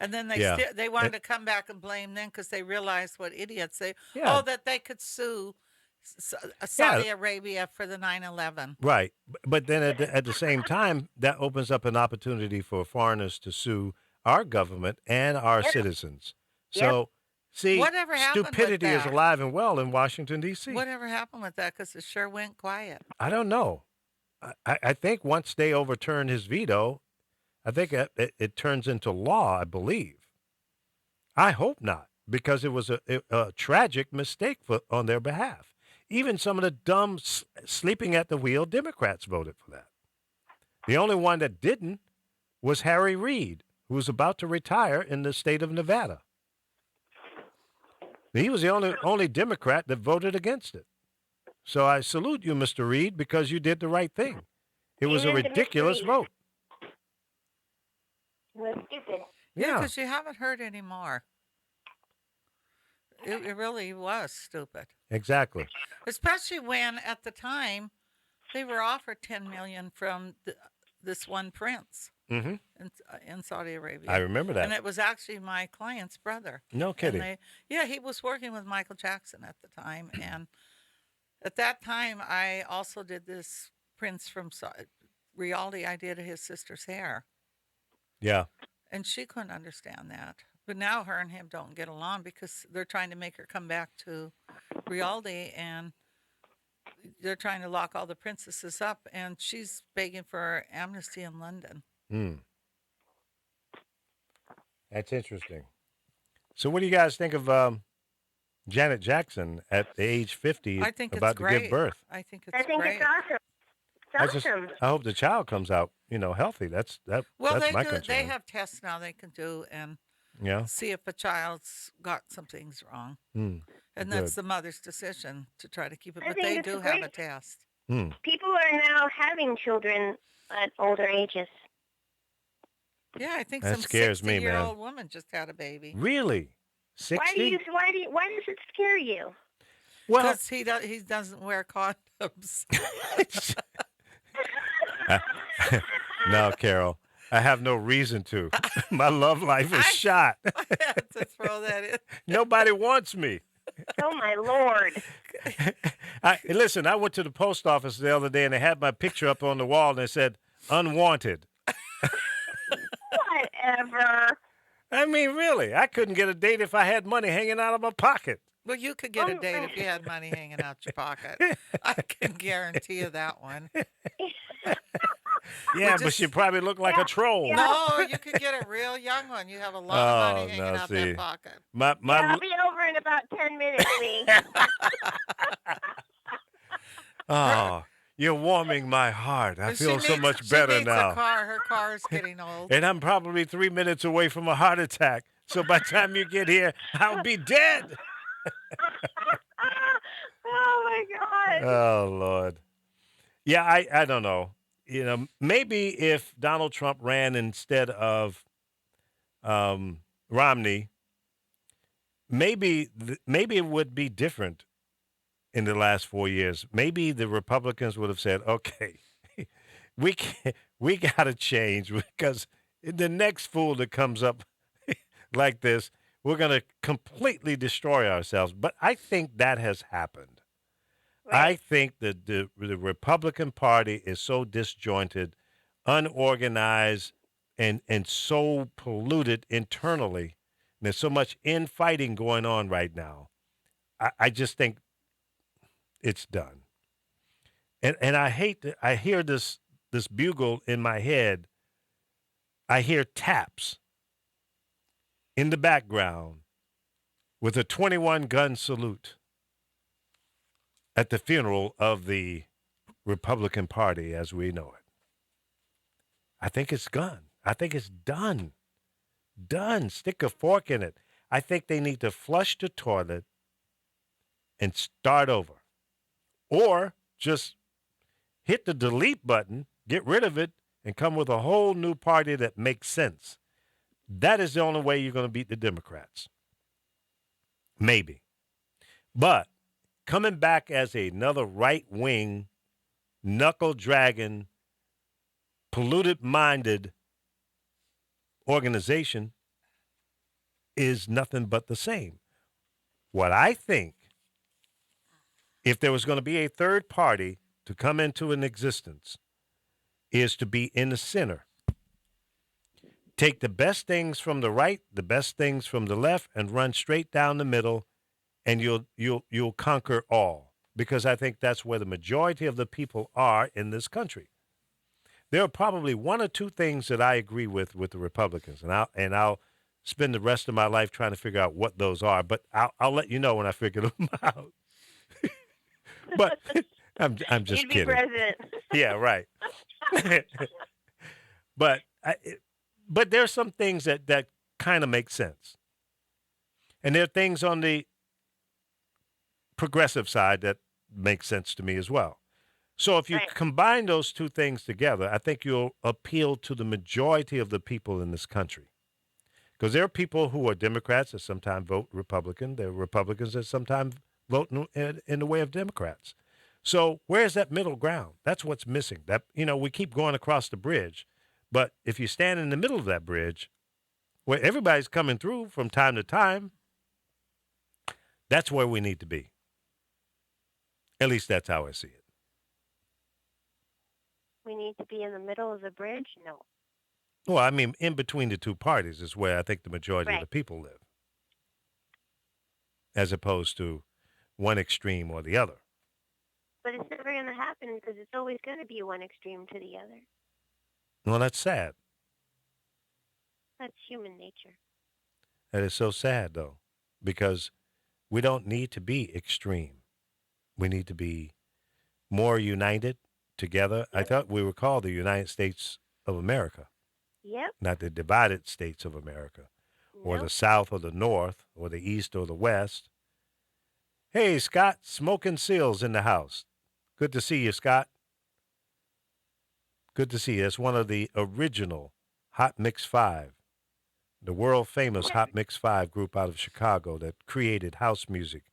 And then they Yeah. they wanted to come back and blame them because they realized what idiots they. Yeah. Oh, that they could sue Saudi Arabia for the 9/11. Right. But then at the same time, that opens up an opportunity for foreigners to sue our government and our citizens. So, see, Whatever happened with stupidity is that? alive and well in Washington, D.C. Whatever happened with that? Because it sure went quiet. I don't know. I think once they overturn his veto, I think it turns into law, I believe. I hope not, because it was a tragic mistake on their behalf. Even some of the dumb sleeping at the wheel Democrats voted for that. The only one that didn't was Harry Reid, who was about to retire in the state of Nevada. He was the only Democrat that voted against it. So I salute you, Mr. Reid, because you did the right thing. It was a Amen to Mr. ridiculous Reid. vote. It was stupid. Yeah, Yeah. because you haven't heard any more. It really was stupid. Exactly. Especially when at the time they were offered 10 million from this one prince Mm-hmm. in Saudi Arabia. I remember that. And it was actually my client's brother. No kidding. And he was working with Michael Jackson at the time. And at that time, I also did this prince from Rialdi. I did his sister's hair. Yeah. And she couldn't understand that. But now her and him don't get along because they're trying to make her come back to Rialdi, and they're trying to lock all the princesses up, and she's begging for amnesty in London. Hmm. That's interesting. So what do you guys think of Janet Jackson at age 50 I think about it's to great. give birth? I think it's I think great. it's awesome. It's awesome. I hope the child comes out, healthy. That's Well, that's my they concern. have tests now they can do and Yeah. see if a child's got some things wrong. Hmm. And that's the mother's decision to try to keep it. I But think they it's do great. have a test. Hmm. People are now having children at older ages. Yeah, I think That some scares me, man. 60-year-old woman just had a baby. Really? 60? Why does it scare you? Well, Because he doesn't wear condoms. no, Carol. I have no reason to. My love life is I- shot. I had to throw that in. Nobody wants me. Oh my lord. Listen, I went to the post office the other day and they had my picture up on the wall and it said unwanted. Whatever. I mean, really, I couldn't get a date if I had money hanging out of my pocket. Well, you could get a Oh, date if you had money hanging out your pocket. I can guarantee you that one. Yeah, but just- she probably looked like Yeah, a troll. yeah. No, you could get a real young one. You have a lot of money hanging out see. that pocket. My Yeah, I'll be over in about 10 minutes, Lee. oh, you're warming my heart. I But she feel so needs- much she better needs a now. car. Her car is getting old. And I'm probably 3 minutes away from a heart attack. So by the time you get here, I'll be dead. Oh my God. Oh, Lord. Yeah, I don't know. You know, maybe if Donald Trump ran instead of Romney, maybe it would be different in the last 4 years. Maybe the Republicans would have said, okay, we got to change because the next fool that comes up like this, we're going to completely destroy ourselves. But I think that has happened. I Right. think that the Republican Party is so disjointed, unorganized, and so polluted internally. And there's so much infighting going on right now. I just think it's done. And I hate that I hear this bugle in my head. I hear taps in the background with a 21 gun salute at the funeral of the Republican Party as we know it. I think it's gone. I think it's done. Done. Stick a fork in it. I think they need to flush the toilet and start over. Or just hit the delete button, get rid of it, and come with a whole new party that makes sense. That is the only way you're going to beat the Democrats. Maybe. But coming back as another right-wing, knuckle-dragging, polluted-minded organization is nothing but the same. What I think, if there was going to be a third party to come into an existence, is to be in the center. Take the best things from the right, the best things from the left, and run straight down the middle, and you'll conquer all. Because I think that's where the majority of the people are in this country. There are probably one or two things that I agree with the Republicans, and I'll spend the rest of my life trying to figure out what those are. But I'll let you know when I figure them out. But I'm just You'd be kidding. president. Yeah, right. but there's some things that kind of make sense, and there are things on the progressive side that make sense to me as well. So if you Right. combine those two things together, I think you'll appeal to the majority of the people in this country. Because there are people who are Democrats that sometimes vote Republican. There are Republicans that sometimes vote in the way of Democrats. So where's that middle ground? That's what's missing. That, we keep going across the bridge. But if you stand in the middle of that bridge, where everybody's coming through from time to time, that's where we need to be. At least that's how I see it. We need to be in the middle of the bridge? No. Well, I mean, in between the two parties is where I think the majority of Right. the people live, as opposed to one extreme or the other. But it's never going to happen because it's always going to be one extreme to the other. Well, that's sad. That's human nature. That is so sad, though, because we don't need to be extreme. We need to be more united together. I thought we were called the United States of America, Yep. not the divided states of America, or Nope. the South or the North, or the East or the West. Hey, Scott, Smoking Seals in the house. Good to see you, Scott. Good to see you. It's one of the original Hot Mix 5, the world-famous Hot Mix 5 group out of Chicago that created house music.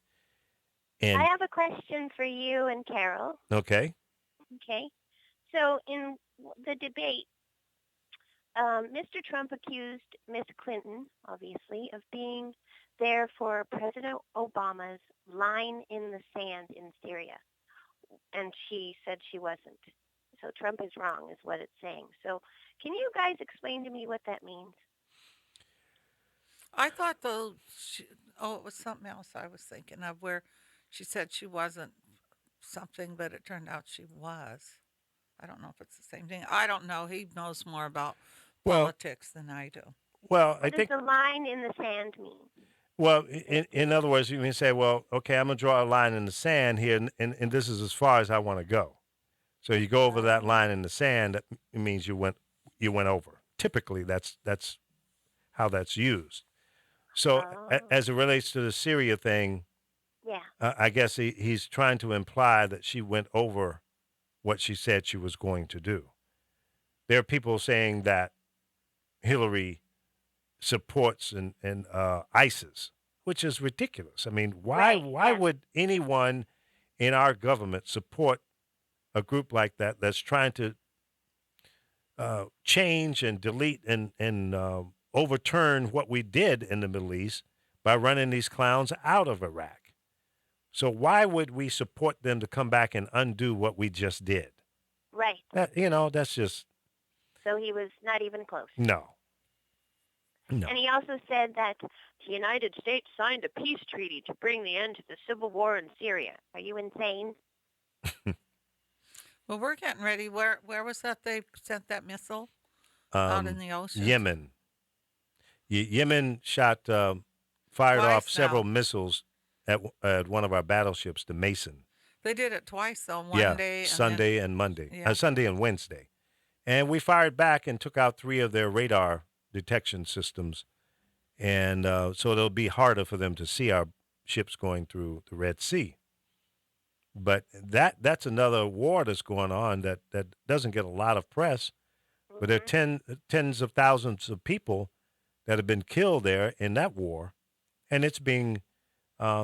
And, I have a question for you and Carol. okay, Okay. So in the debate, Mr. Trump accused Miss Clinton, obviously, of being there for President Obama's line in the sand in Syria, and she said she wasn't. So Trump is wrong, is what it's saying. So can you guys explain to me what that means? I thought it was something else I was thinking of where she said she wasn't something, but it turned out she was. I don't know if it's the same thing. I don't know. He knows more about Well, politics than I do. well, I What does think. the line in the sand mean? Well, in other words, you can say, well, okay, I'm gonna draw a line in the sand here, and this is as far as I want to go. So you go over that line in the sand. That means you went over. Typically, that's how that's used. So Oh, as it relates to the Syria thing, yeah. I guess he's trying to imply that she went over what she said she was going to do. There are people saying that Hillary supports and ISIS, which is ridiculous. I mean, why Right. why Yeah. would anyone in our government support a group like that that's trying to change and delete and overturn what we did in the Middle East by running these clowns out of Iraq? So why would we support them to come back and undo what we just did? Right. That's just So he was not even close. no. No. And he also said that the United States signed a peace treaty to bring the end to the civil war in Syria. Are you insane? Well, we're getting ready. Where was that they sent that missile out in the ocean? Yemen. Yemen fired off Twice several now. missiles at one of our battleships, the Mason. They did it twice though. Yeah, One day, and Sunday and Monday. Yeah. Sunday and Wednesday. And we fired back and took out 3 of their radar detection systems. And so it'll be harder for them to see our ships going through the Red Sea. But that's another war that's going on that doesn't get a lot of press. But there are tens of thousands of people that have been killed there in that war. And it's being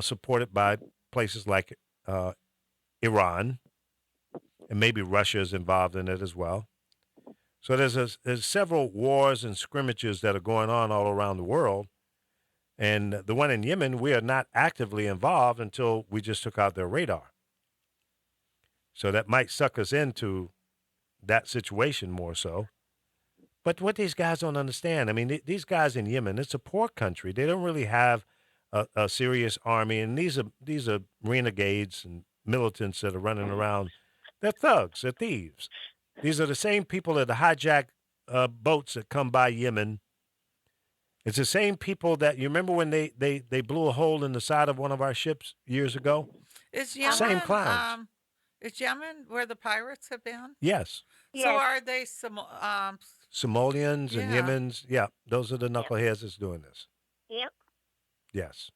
supported by places like Iran, and maybe Russia is involved in it as well. So there's several wars and scrimmages that are going on all around the world. And the one in Yemen, we are not actively involved until we just took out their radar. So that might suck us into that situation more so. But what these guys don't understand, I mean, these guys in Yemen, it's a poor country. They don't really have a serious army, and these are renegades and militants that are running around. They're thugs. They're thieves. These are the same people that hijack boats that come by Yemen. It's the same people that you remember when they blew a hole in the side of one of our ships years ago. Is Yemen Same clowns. Is Yemen where the pirates have been? Yes, So Yes. are they some Somalians and Yeah. Yemens. Yeah, those are the knuckleheads that's doing this. Yep. Yes.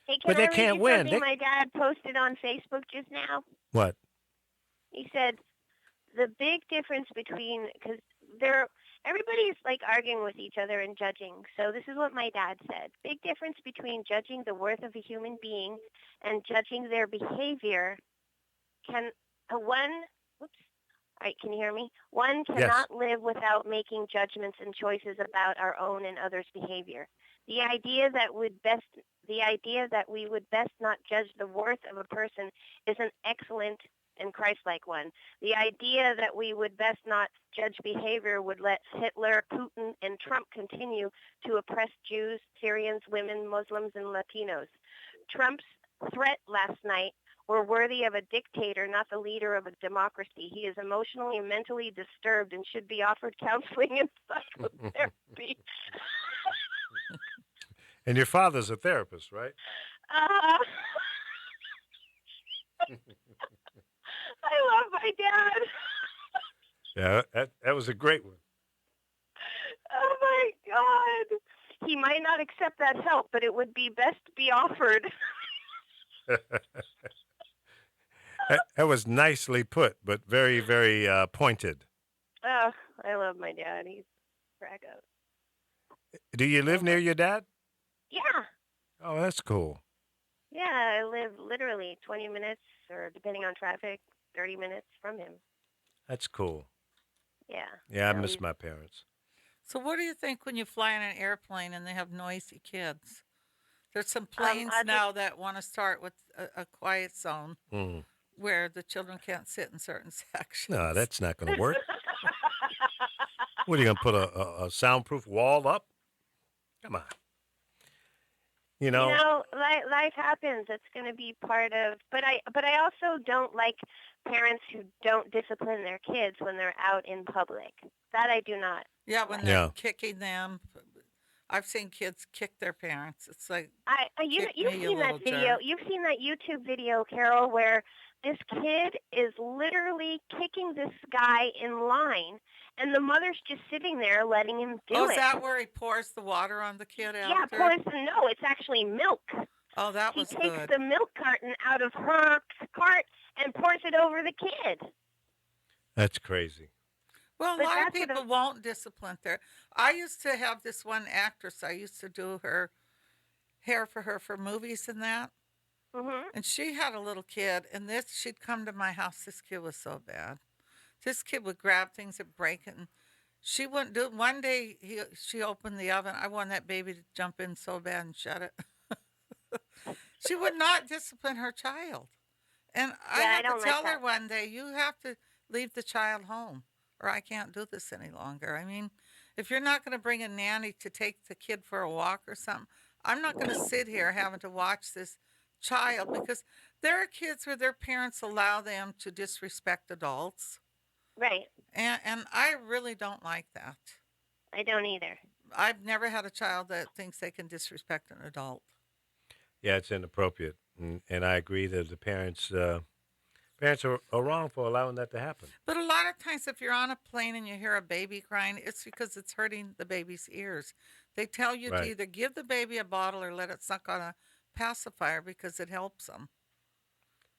Hey, can But they I read can't you win. something my dad posted on Facebook just now? What? He said the big difference between, because everybody's like arguing with each other and judging. So this is what my dad said. Big difference between judging the worth of a human being and judging their behavior. All right, can you hear me? One cannot live without making judgments and choices about our own and others' behavior. The idea that we would best not judge the worth of a person is an excellent and Christ-like one. The idea that we would best not judge behavior would let Hitler, Putin, and Trump continue to oppress Jews, Syrians, women, Muslims, and Latinos. Trump's threat last night were worthy of a dictator, not the leader of a democracy. He is emotionally and mentally disturbed and should be offered counseling and psychotherapy. And your father's a therapist, right? I love my dad. Yeah, that was a great one. Oh my God. He might not accept that help, but it would be best to be offered. That was nicely put, but very, very pointed. Oh, I love my dad. He's crack up. Do you live near your dad? Yeah. Oh, that's cool. Yeah, I live literally 20 minutes, or depending on traffic, 30 minutes from him. That's cool. Yeah. Yeah, I So miss he's my parents. So, what do you think when you fly in an airplane and they have noisy kids? There's some Um, planes I think now that want to start with a quiet zone Mm. where the children can't sit in certain No, sections. that's not going to work. What are you going to put a soundproof wall up? Come on. You You know, know, life happens. It's going to be part of. But I also don't like parents who don't discipline their kids when they're out in public. That I do not Yeah, when like. they're yeah. kicking them. I've seen kids kick their parents. It's like, You kick you've me, you seen that little video. jerk. You've seen that YouTube video, Carol, where this kid is literally kicking this guy in line, and the mother's just sitting there letting him Oh, do is it. that where he pours the water on the kid Yeah, after? pours no, it's actually milk. Oh, that He was takes good. the milk carton out of her cart and pours it over the kid. That's crazy. Well, a But lot of that's what people won't discipline their. I used to have this one actress. I used to do her hair for her for movies and that. Mhm. And she had a little kid, and she'd come to my house. This kid was so bad. This kid would grab things and break it. And she wouldn't do it. One day she opened the oven. I wanted that baby to jump in so bad and shut it. She would not discipline her child. And I Yeah, I had to don't like tell her that. one day, you have to leave the child home or I can't do this any longer. I mean, if you're not going to bring a nanny to take the kid for a walk or something, I'm not going to sit here having to watch this child because there are kids where their parents allow them to disrespect adults. Right. And I really don't like that. I don't either. I've never had a child that thinks they can disrespect an adult. Yeah, it's inappropriate. And I agree that the parents are wrong for allowing that to happen. But a lot of times, if you're on a plane and you hear a baby crying, it's because it's hurting the baby's ears. They tell you to Right. either give the baby a bottle or let it suck on a pacifier because it helps them.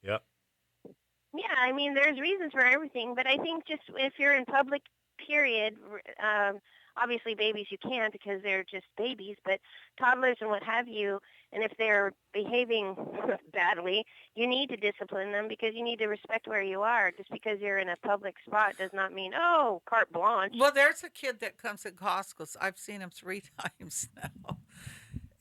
Yep. Yeah, I mean, there's reasons for everything, but I think just if you're in public, period, obviously babies you can't because they're just babies, but toddlers and what have you, and if they're behaving badly, you need to discipline them because you need to respect where you are. Just because you're in a public spot does not mean, oh, carte blanche. Well, there's a kid that comes at Costco's. I've seen him 3 times now.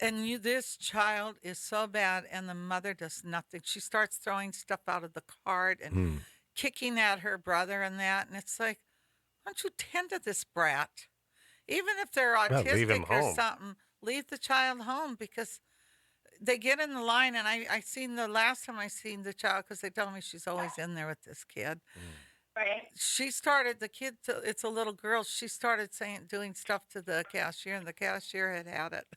And this child is so bad, and the mother does nothing. She starts throwing stuff out of the cart and Mm. kicking at her brother and that. And it's like, why don't you tend to this brat? Even if they're Well, leave him autistic or home. something, leave the child home because they get in the line. And I seen the last time I seen the child because they told me she's always in there with this kid. Right. She started the kid. It's a little girl. She started doing stuff to the cashier, and the cashier had it.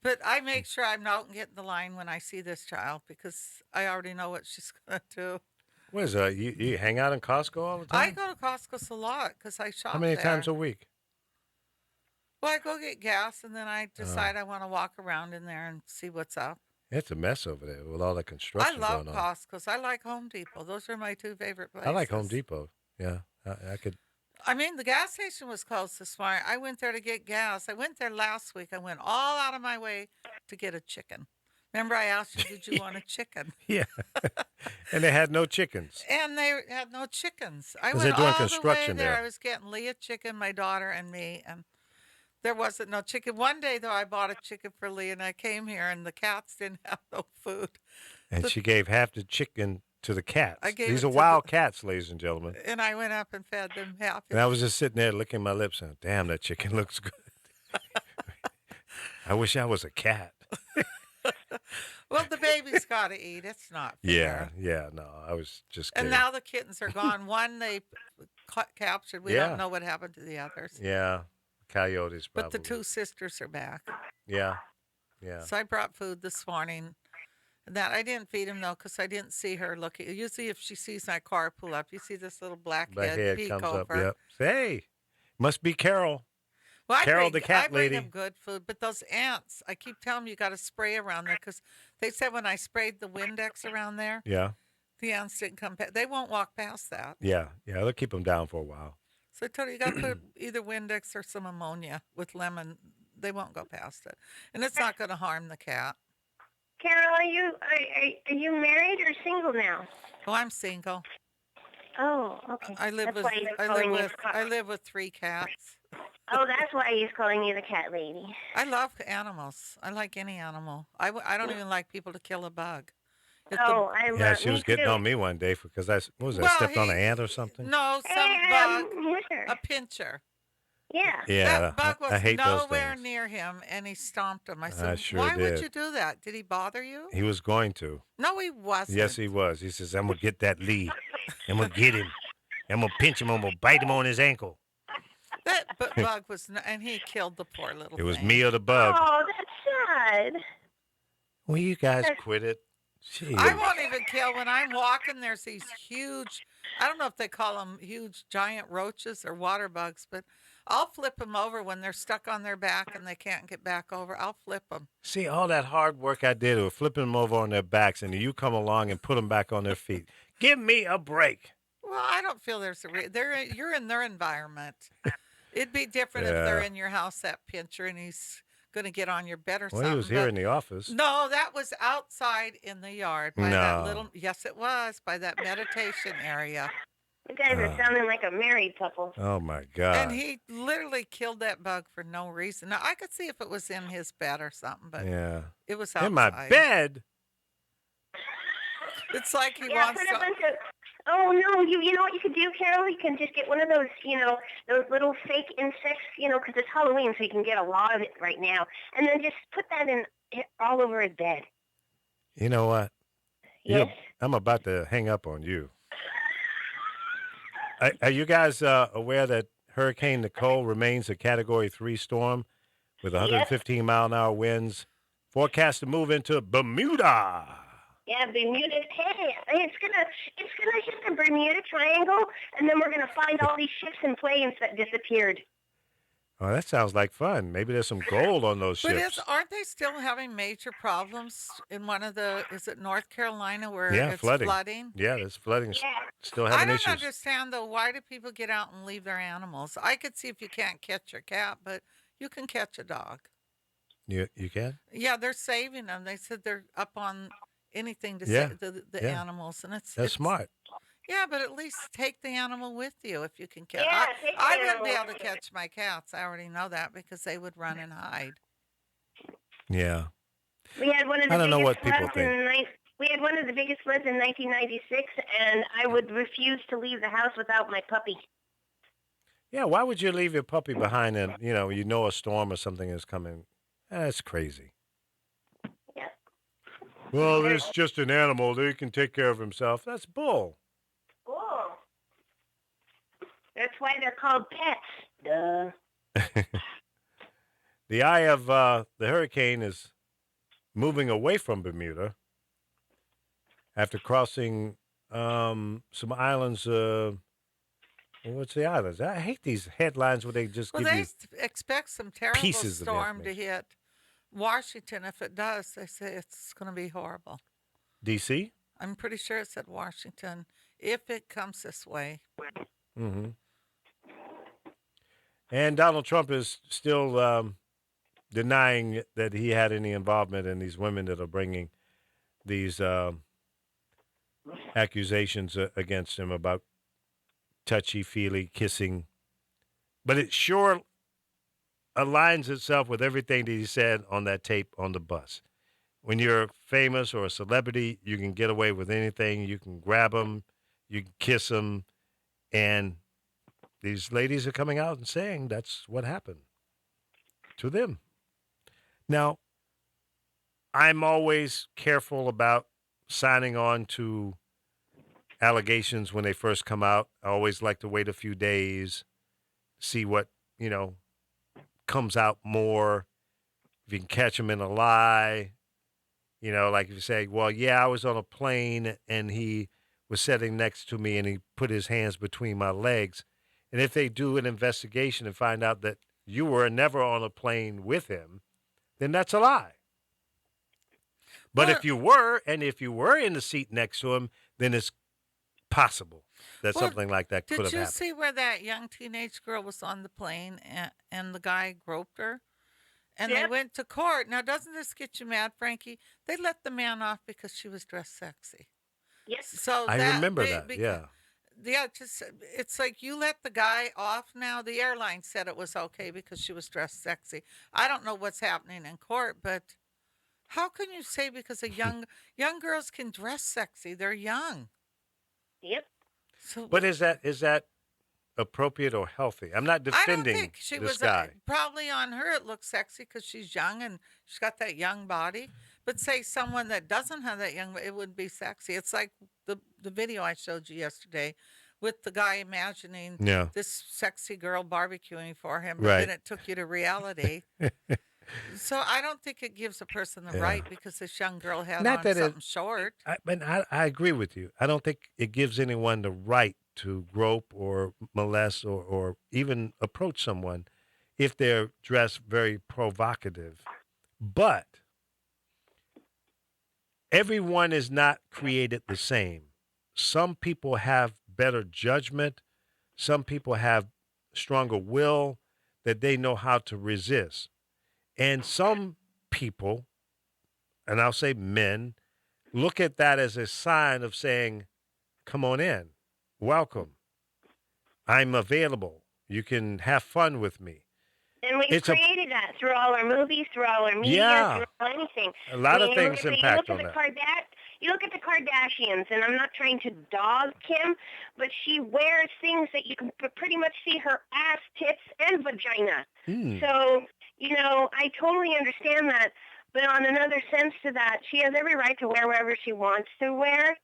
But I make sure I'm out and get in the line when I see this child because I already know what she's going to do. What is that? You hang out in Costco all the I time? go to Costco's a lot because I shop How many there. times a week? Well, I go get gas and then I Oh. decide I want to walk around in there and see what's up. It's a mess over there with all the I construction love going on. Costco's. I like Home Depot. Those are my two favorite places. I like Home Depot. Yeah, I could. I mean, the gas station was closed this morning. I went there to get gas. I went there last week. I went all out of my way to get a chicken. Remember, I asked you, did you want a chicken? Yeah. And they had no chickens. And they had no chickens. I 'Cause went they're doing all the way construction there. there. I was getting Leah chicken, my daughter, and me, and there wasn't no chicken. One day, though, I bought a chicken for Leah, and I came here, and the cats didn't have no food. And she gave half the chicken to the cats. I gave These it are to wild cats, ladies and gentlemen. And I went up and fed them half. And I was just sitting there licking my lips and, damn, that chicken looks good. I wish I was a cat. Well, the baby's got to eat. It's not fair. Yeah, no, I was just kidding. And now the kittens are gone. One they captured. We Yeah. don't know what happened to the others. Yeah, coyotes probably. But the two sisters are back. Yeah. So I brought food this morning. That I didn't feed him though, because I didn't see her looking. Usually, if she sees my car pull up, you see this little black Black head head peek comes over. up. Yep. Hey, must be Carol. Well, Carol the cat I bring lady. them good food, but those ants, I keep telling them you got to spray around there because they said when I sprayed the Windex around there, Yeah. the ants didn't come past. They won't walk past that. Yeah. They'll keep them down for a while. So I told you got to put either Windex or some ammonia with lemon. They won't go past it, and it's not going to harm the cat. Carol, are you married or single now? Oh, I'm single. Oh, okay. I live That's with why you're I calling live me with cut. I live with 3 cats. Oh, that's why he's calling you the cat lady. I love animals. I like any animal. I don't even like people to kill a bug. If the Oh, I love Yeah, she me was getting too. on me one day because what was that? well, Stepped on an ant or something? no, some Hey, bug, here. a pincher. Yeah. Yeah, That bug I was hate those nowhere things. near him, and he stomped him. I I said, sure "Why would did. you do that? Did he bother you?" He was going to. No, he wasn't. Yes, he was. He says, "I'm gonna get that Lee. I'm gonna get him. I'm gonna pinch him. I'm gonna bite him on his ankle." That bug was, and he killed the poor little It was thing. me or the bug. Oh, that's sad. Will you guys quit it? Jeez. I won't even kill when I'm walking. There's these huge, I don't know if they call them huge giant roaches or water bugs, but I'll flip them over when they're stuck on their back and they can't get back over. I'll flip them. See, all that hard work I did of flipping them over on their backs, and you come along and put them back on their feet. Give me a break. Well, I don't feel there's you're in their environment. It'd be different if they're Yeah. in your house, that pincher, and he's going to get on your bed or Well, something. he was here but- in the office. No, that was outside in the yard by that No. little. Yes, it was by that meditation area. You guys are sounding like a married couple. Oh my God. And he literally killed that bug for no reason. Now I could see if it was in his bed or something, but Yeah. it was outside. In my bed. It's like he Yeah, wants put a to. bunch of. Oh no! You know what you could do, Carol? You can just get one of those, those little fake insects, because it's Halloween, so you can get a lot of it right now, and then just put that in all over his bed. You know what? Yes. I'm about to hang up on you. Are you guys aware that Hurricane Nicole remains a Category 3 storm with 115-mile-an-hour winds, forecast to move into Bermuda? Yeah, Bermuda. Hey, it's gonna hit the Bermuda Triangle, and then we're gonna find all these ships and planes that disappeared. Oh, that sounds like fun. Maybe there's some gold on those But ships. aren't they still having major problems in one of the? Is it North Carolina where Yeah, it's flooding. Yeah, there's flooding. Yeah. Still I having don't issues. understand though. Why do people get out and leave their animals? I could see if you can't catch your cat, but you can catch a dog. You can? Yeah, they're saving them. They said they're up on anything to Yeah, save the yeah. animals, and it's That's smart. Yeah, but at least take the animal with you if you can catch. Yeah, take the I wouldn't be animal able to with you. catch my cats. I already know that because they would run and hide. Yeah. We had one of the I don't know biggest what people floods think. We had one of the biggest floods in 1996, and I would refuse to leave the house without my puppy. Yeah, why would you leave your puppy behind and, you know a storm or something is coming? That's crazy. Yeah. Well, it's just an animal. He can take care of himself. That's bull. Oh. That's why they're called pets. Duh. The eye of the hurricane is moving away from Bermuda after crossing some islands. What's the islands? I hate these headlines where they just Well, give they you expect some terrible pieces of storm to information. hit Washington. If it does, they say it's going to be horrible. D.C. I'm pretty sure it said Washington if it comes this way. Mm-hmm. And Donald Trump is still denying that he had any involvement in these women that are bringing these accusations against him about touchy-feely kissing. But it sure aligns itself with everything that he said on that tape on the bus. When you're famous or a celebrity, you can get away with anything. You can grab them, you can kiss them, and these ladies are coming out and saying that's what happened to them. Now, I'm always careful about signing on to allegations when they first come out. I always like to wait a few days, see what, comes out more. If you can catch them in a lie, like if you say, well, yeah, I was on a plane and he was sitting next to me and he put his hands between my legs. And if they do an investigation and find out that you were never on a plane with him, then that's a lie. But Well- if you were, and if you were in the seat next to him, then it's possible that Well, something like that could Did have you happened. see where that young teenage girl was on the plane and the guy groped her? And they Yep. went to court. Now, doesn't this get you mad, Frankie? They let the man off because she was dressed sexy. Yes. So I that remember be- that, beca- yeah. yeah, just it's like you let the guy off now. The airline said it was okay because she was dressed sexy. I don't know what's happening in court, but how can you say because a young girls can dress sexy? They're young. Yep. So But is that appropriate or healthy? I'm not I don't defending think she this was guy. probably on her. It looks sexy because she's young and she's got that young body. But say someone that doesn't have that young, it would be sexy. It's like the video I showed you yesterday with the guy imagining Yeah. this sexy girl barbecuing for him, but Right. then it took you to reality. So I don't think it gives a person the Yeah. right because this young girl had Not on that it- something short. I agree with you. I don't think it gives anyone the right to grope or molest or even approach someone if they're dressed very provocative. But everyone is not created the same. Some people have better judgment. Some people have stronger will that they know how to resist. And some people, and I'll say men, look at that as a sign of saying, come on in, welcome. I'm available. You can have fun with me. And we've It's a- created that through all our movies, through all our media, Yeah. through all anything. A lot of you things look at impact the, on you look that. at the you look at the Kardashians, and I'm not trying to dog Kim, but she wears things that you can pretty much see her ass, tits, and vagina. Hmm. So, I totally understand that. But on another sense to that, she has every right to wear wherever she wants to wear.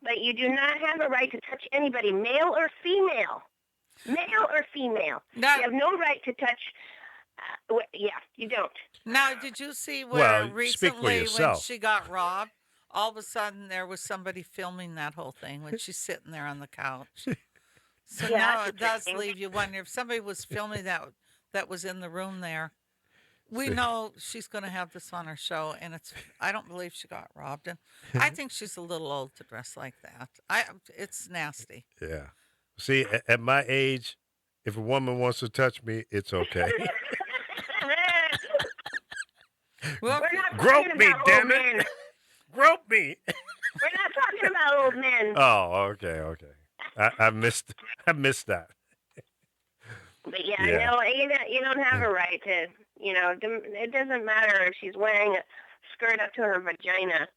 But you do not have a right to touch anybody, male or female. Male or female. Now, You have no right to touch. Yeah, you don't. now, did you see Well, where speak for recently when yourself. she got robbed, all of a sudden there was somebody filming that whole thing when she's sitting there on the couch. So Yeah, now that's it does interesting. leave you wondering if somebody was filming that was in the room there. We See. know she's going to have this on her show, and I don't believe she got robbed, and I think she's a little old to dress like that. It's nasty. Yeah. See, at my age, if a woman wants to touch me, it's okay. Well, We're not Grope talking me, about damn old it. men. Grope me. We're not talking about old men. Oh, okay. I missed that. But yeah, Yeah. no, you don't have a right to, it doesn't matter if she's wearing a skirt up to her vagina.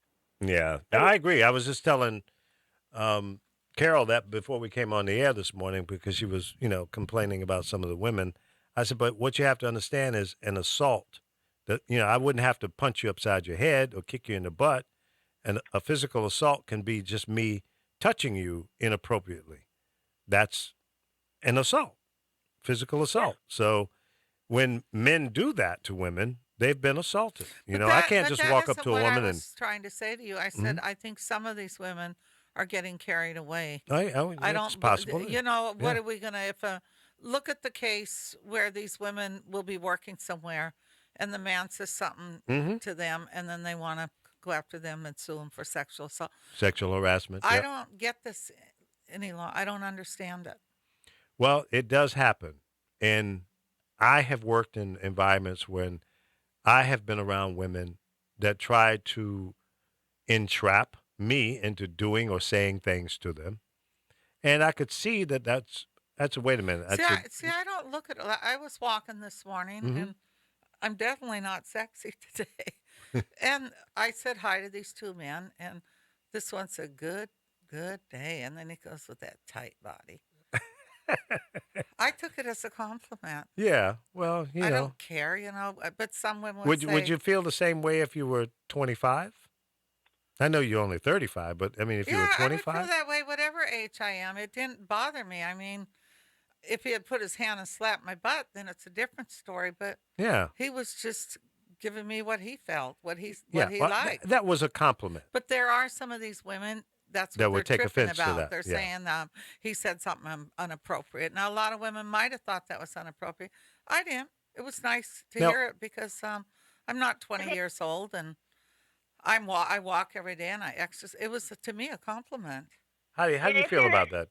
Yeah, I agree. I was just telling Carol that before we came on the air this morning because she was, complaining about some of the women. I said, but what you have to understand is an assault. That I wouldn't have to punch you upside your head or kick you in the butt. And a physical assault can be just me touching you inappropriately. That's an assault, physical assault. So when men do that to women, they've been assaulted. I can't just walk up to a woman I and was trying to say to you. I said I think some of these women are getting carried away. I I don't. It's possible. What Yeah. are we gonna? If look at the case where these women will be working somewhere, and the man says something Mhm. to them, and then they want to go after them and sue them for sexual assault. Sexual harassment. I Yep. don't get this any longer. I don't understand it. Well, it does happen. And I have worked in environments when I have been around women that try to entrap me into doing or saying things to them. And I could see that that's wait a minute. I don't look at it. I was walking this morning, Mhm. and I'm definitely not sexy today. And I said hi to these two men, and this one said, good day. And then he goes with that tight body. I took it as a compliment. Yeah. Well, I don't care, but some women would say, would you feel the same way if you were 25? I know you're only 35, but I mean, if you were yeah, I would 25? feel that way whatever age I am. It didn't bother me. I mean, if he had put his hand and slapped my butt, then it's a different story. But Yeah. he was just giving me what he felt, what he Yeah. Well, liked. that was a compliment. But there are some of these women that's That what would they're take tripping offense to about. that, They're yeah. saying he said something inappropriate. Now a lot of women might have thought that was inappropriate. I didn't. It was nice to Now- hear it because I'm not 20 years old and I walk every day and I exercise. It was to me a compliment. How do you feel about that?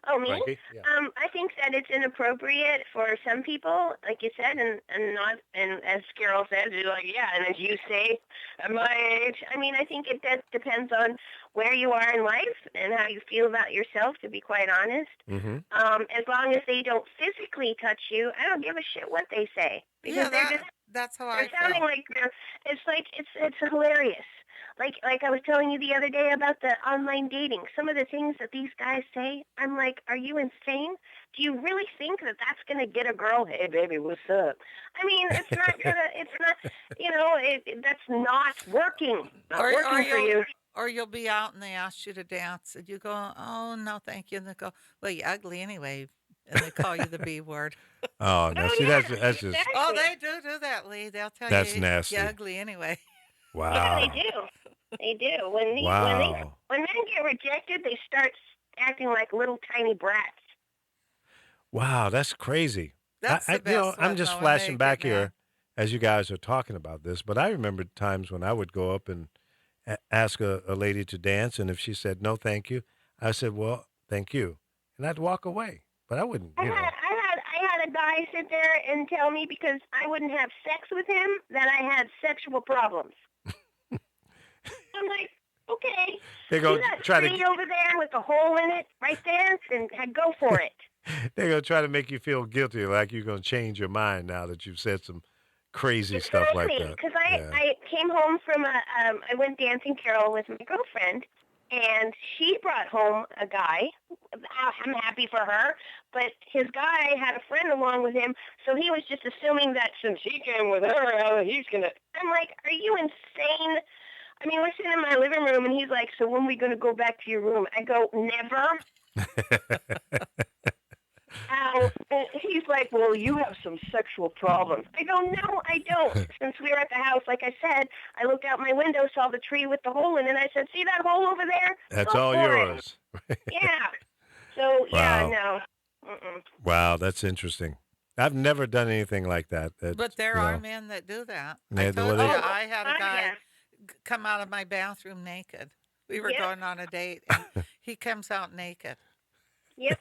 Oh, me? Frankie? Yeah. I think that it's inappropriate for some people, like you said, and not, and as Carol said, you're like, yeah, and as you say, at my age, I mean, I think it depends on where you are in life and how you feel about yourself, to be quite honest. Mm-hmm. As long as they don't physically touch you, I don't give a shit what they say. Because Yeah, they're just, that's how they're I sounding feel. like it's hilarious. Like I was telling you the other day about the online dating. Some of the things that these guys say, I'm like, are you insane? Do you really think that that's gonna get a girl? Hey, baby, what's up? I mean, it's not gonna. It's not. That's not working. Not Or working for you'll you. or you'll be out and they ask you to dance and you go, oh no, thank you, and they go, well, you're ugly anyway, and they call you the B word. Oh no, Oh see that's yeah, just Oh, exactly. they do that, Lee. They'll tell that's you nasty. you're ugly anyway. Yeah, they Wow. do. They do. Wow. When men get rejected, they start acting like little tiny brats. Wow, that's crazy. That's the I'm best one just though when flashing they get back mad. here as you guys are talking about this, but I remember times when I would go up and ask a lady to dance, and if she said no, thank you, I said, well, thank you, and I'd walk away. But I wouldn't, I had a guy sit there and tell me because I wouldn't have sex with him that I had sexual problems. I'm like, okay, they see go that try tree to over there with the hole in it right there, and go for it. they're gonna try to make you feel guilty, like you're gonna change your mind now that you've said some crazy stuff like Exactly, that. because Yeah. I came home from I went dancing Carol with my girlfriend, and she brought home a guy. I'm happy for her, but his guy had a friend along with him, so he was just assuming that since he came with her, he's gonna. I'm like, are you insane? I mean, we're sitting in my living room, and he's like, so when are we gonna go back to your room? I go, never. And he's like, well, you have some sexual problems. I go, no, I don't. Since we were at the house, like I said, I looked out my window, saw the tree with the hole in it, and I said, see that hole over there? That's Go all for it. yours. Yeah. So, yeah, Wow. no. Mm-mm. Wow, that's interesting. I've never done anything like that. But there are men that do that. I Yeah, told well, you they- I had a guy yeah. come out of my bathroom naked. We were Yep. going on a date, and he comes out naked. Yep.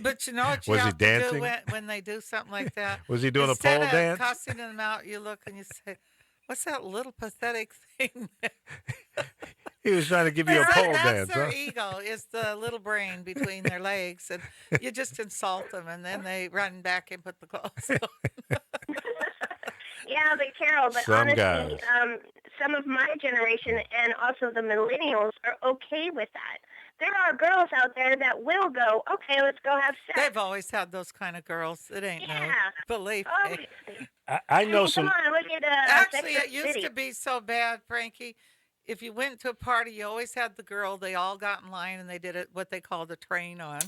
But you know what you Was he have to do dancing? when they do something like that? Was he doing Instead a pole of dance? cussing them out, you look and you say, "What's that little pathetic thing?" He was trying to give you a pole That's dance, their huh? ego, is the little brain between their legs, and you just insult them, and then they run back and put the clothes on. Yeah, but Carol, but Some honestly, guys. some of my generation and also the millennials are okay with that. There are girls out there that will go, okay, let's go have sex. They've always had those kind of girls. It ain't Yeah. no, believe me. Obviously. I know Come some. on, look at Actually, Sex it and the used City. to be so bad, Frankie. If you went to a party, you always had the girl. They all got in line and they did it what they called a train on.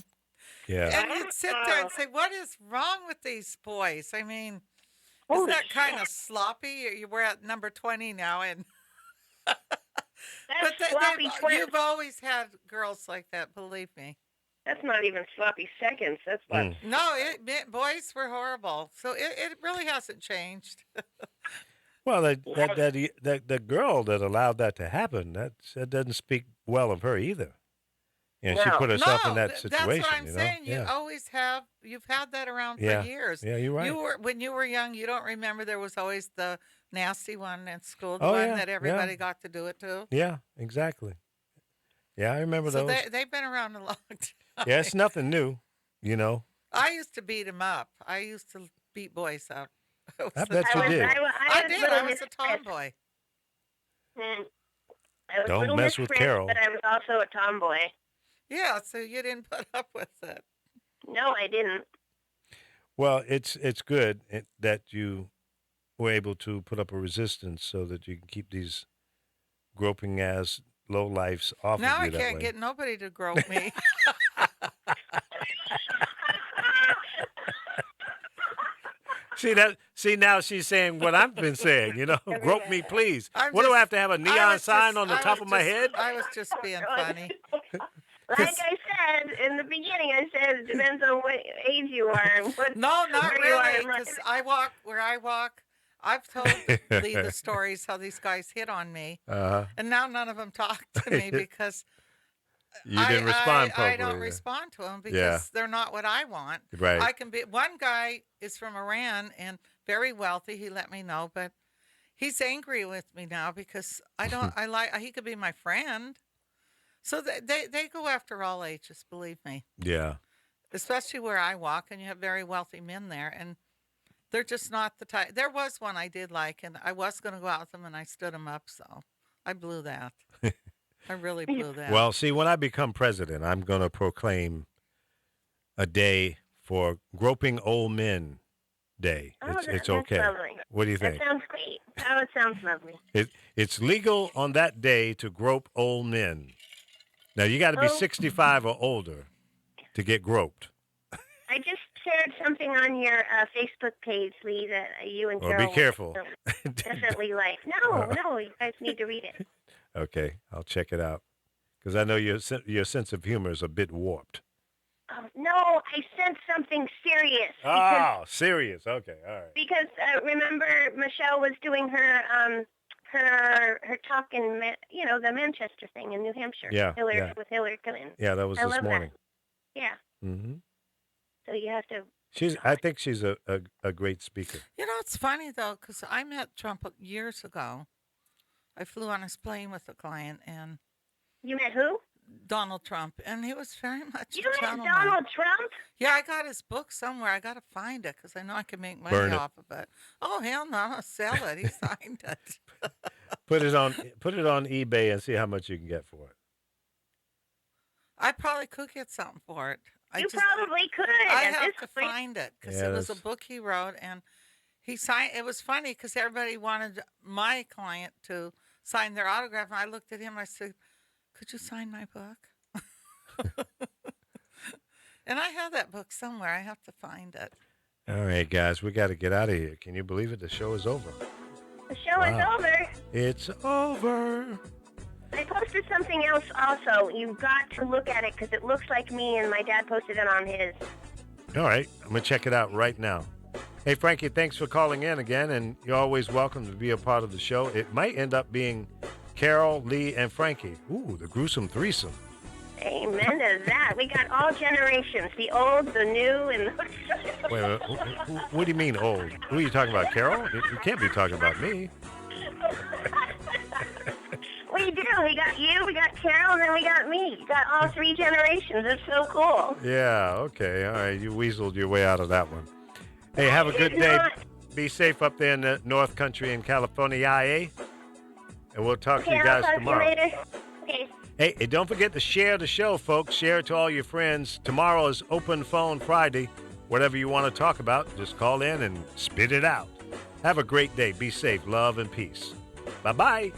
Yeah. And you'd sit there and say, "What is wrong with these boys?" I mean, is Holy that kind shit. of sloppy? We're at number 20 now, and That's but sloppy twist. you've always had girls like that. Believe me. That's not even sloppy seconds. That's what. Mm. No, boys were horrible. So it really hasn't changed. Well, that girl that allowed that to happen, that doesn't speak well of her either. And she No. put herself in that That's situation. what I'm you know? saying. You Yeah. always have. You've had that around for Yeah. years. Yeah, you're right. You were when you were young. You don't remember there was always the nasty one in school, the Oh, one yeah, that everybody got to do it to. Yeah, exactly. Yeah, I remember So those. they've been around a long time. Yeah, it's nothing new. You know. I used to beat him up. I used to beat boys up. I bet I you was, did. I was did. little I was a mistress. tomboy. I was Don't little mess with mistress, Carol. but I was also a tomboy. Yeah, so you didn't put up with it. No, I didn't. Well, it's good that you were able to put up a resistance so that you can keep these groping ass low lifes off Now of I you that can't way. get nobody to grope me. See now she's saying what I've been saying, you know. Grope me, please. I'm What do I just- have to have a I neon was sign just- on the I top was of my just- head? I was just being funny. Like I said in the beginning, I said it depends on what age you are and what. No, not where you are really. in life. Because I walk where I walk. I've told Lee the stories how these guys hit on me, Uh-huh. and now none of them talk to me because You didn't respond I properly. don't then. respond to them because Yeah. they're not what I want. Right. I can be. One guy is from Iran and very wealthy. He let me know, but he's angry with me now because I don't. I like. He could be my friend. So they go after all ages. Believe me, Yeah. especially where I walk, and you have very wealthy men there, and they're just not the type. There was one I did like, and I was going to go out with him, and I stood him up. So I blew that. I really blew that. Well, see, when I become president, I'm going to proclaim a day for Groping Old Men Day. Oh, It's that's okay. lovely. What do you That think? sounds great. Oh, it sounds lovely. It's legal on that day to grope old men. Now, you got to be Oh. 65 or older to get groped. I just shared something on your Facebook page, Lee, that you and Well, Carol be careful. will definitely like. No, you guys need to read it. Okay, I'll check it out. Because I know your sense of humor is a bit warped. No, I sent something serious. Because, Serious. Okay, all right. because remember, Michelle was doing her her talk in the Manchester thing in New Hampshire. Yeah, Hillary yeah. with Hillary Clinton. Yeah, that was I this love morning. that. Yeah. Mm-hmm. So you have to. I think she's a great speaker. You know, it's funny though, because I met Trump years ago. I flew on his plane with a client and You met who? Donald Trump, and he was very much You a met gentleman. Donald Trump? Yeah, I got his book somewhere. I got to find it because I know I can make money Burn it. off of it. Oh hell no, sell it. He signed it. Put it on eBay and see how much you can get for it. I probably could get something for it. You probably could. I at have this to point. find it because Yeah, it was a that's- book he wrote, and he signed. It was funny because everybody wanted my client to sign their autograph, and I looked at him. I said, "Could you sign my book?" And I have that book somewhere. I have to find it. All right, guys, we got to get out of here. Can you believe it? The show is over. The show is Wow. over. It's over. I posted something else also. You've got to look at it because it looks like me, and my dad posted it on his. All right, I'm going to check it out right now. Hey, Frankie, thanks for calling in again, and you're always welcome to be a part of the show. It might end up being Carol, Lee, and Frankie. Ooh, the gruesome threesome. Amen to that. We got all generations, the old, the new, and Wait, what do you mean old? Who are you talking about, Carol? You can't be talking about me. we do. We got you, we got Carol, and then we got me. You got all three generations. It's so cool. Yeah, okay. All right, you weaseled your way out of that one. Hey, have a good day. Be safe up there in the North Country in California, eh? And we'll talk to Okay, you I'll guys talk tomorrow. to you later. Okay. Hey, and don't forget to share the show, folks. Share it to all your friends. Tomorrow is Open Phone Friday. Whatever you want to talk about, just call in and spit it out. Have a great day. Be safe. Love and peace. Bye-bye.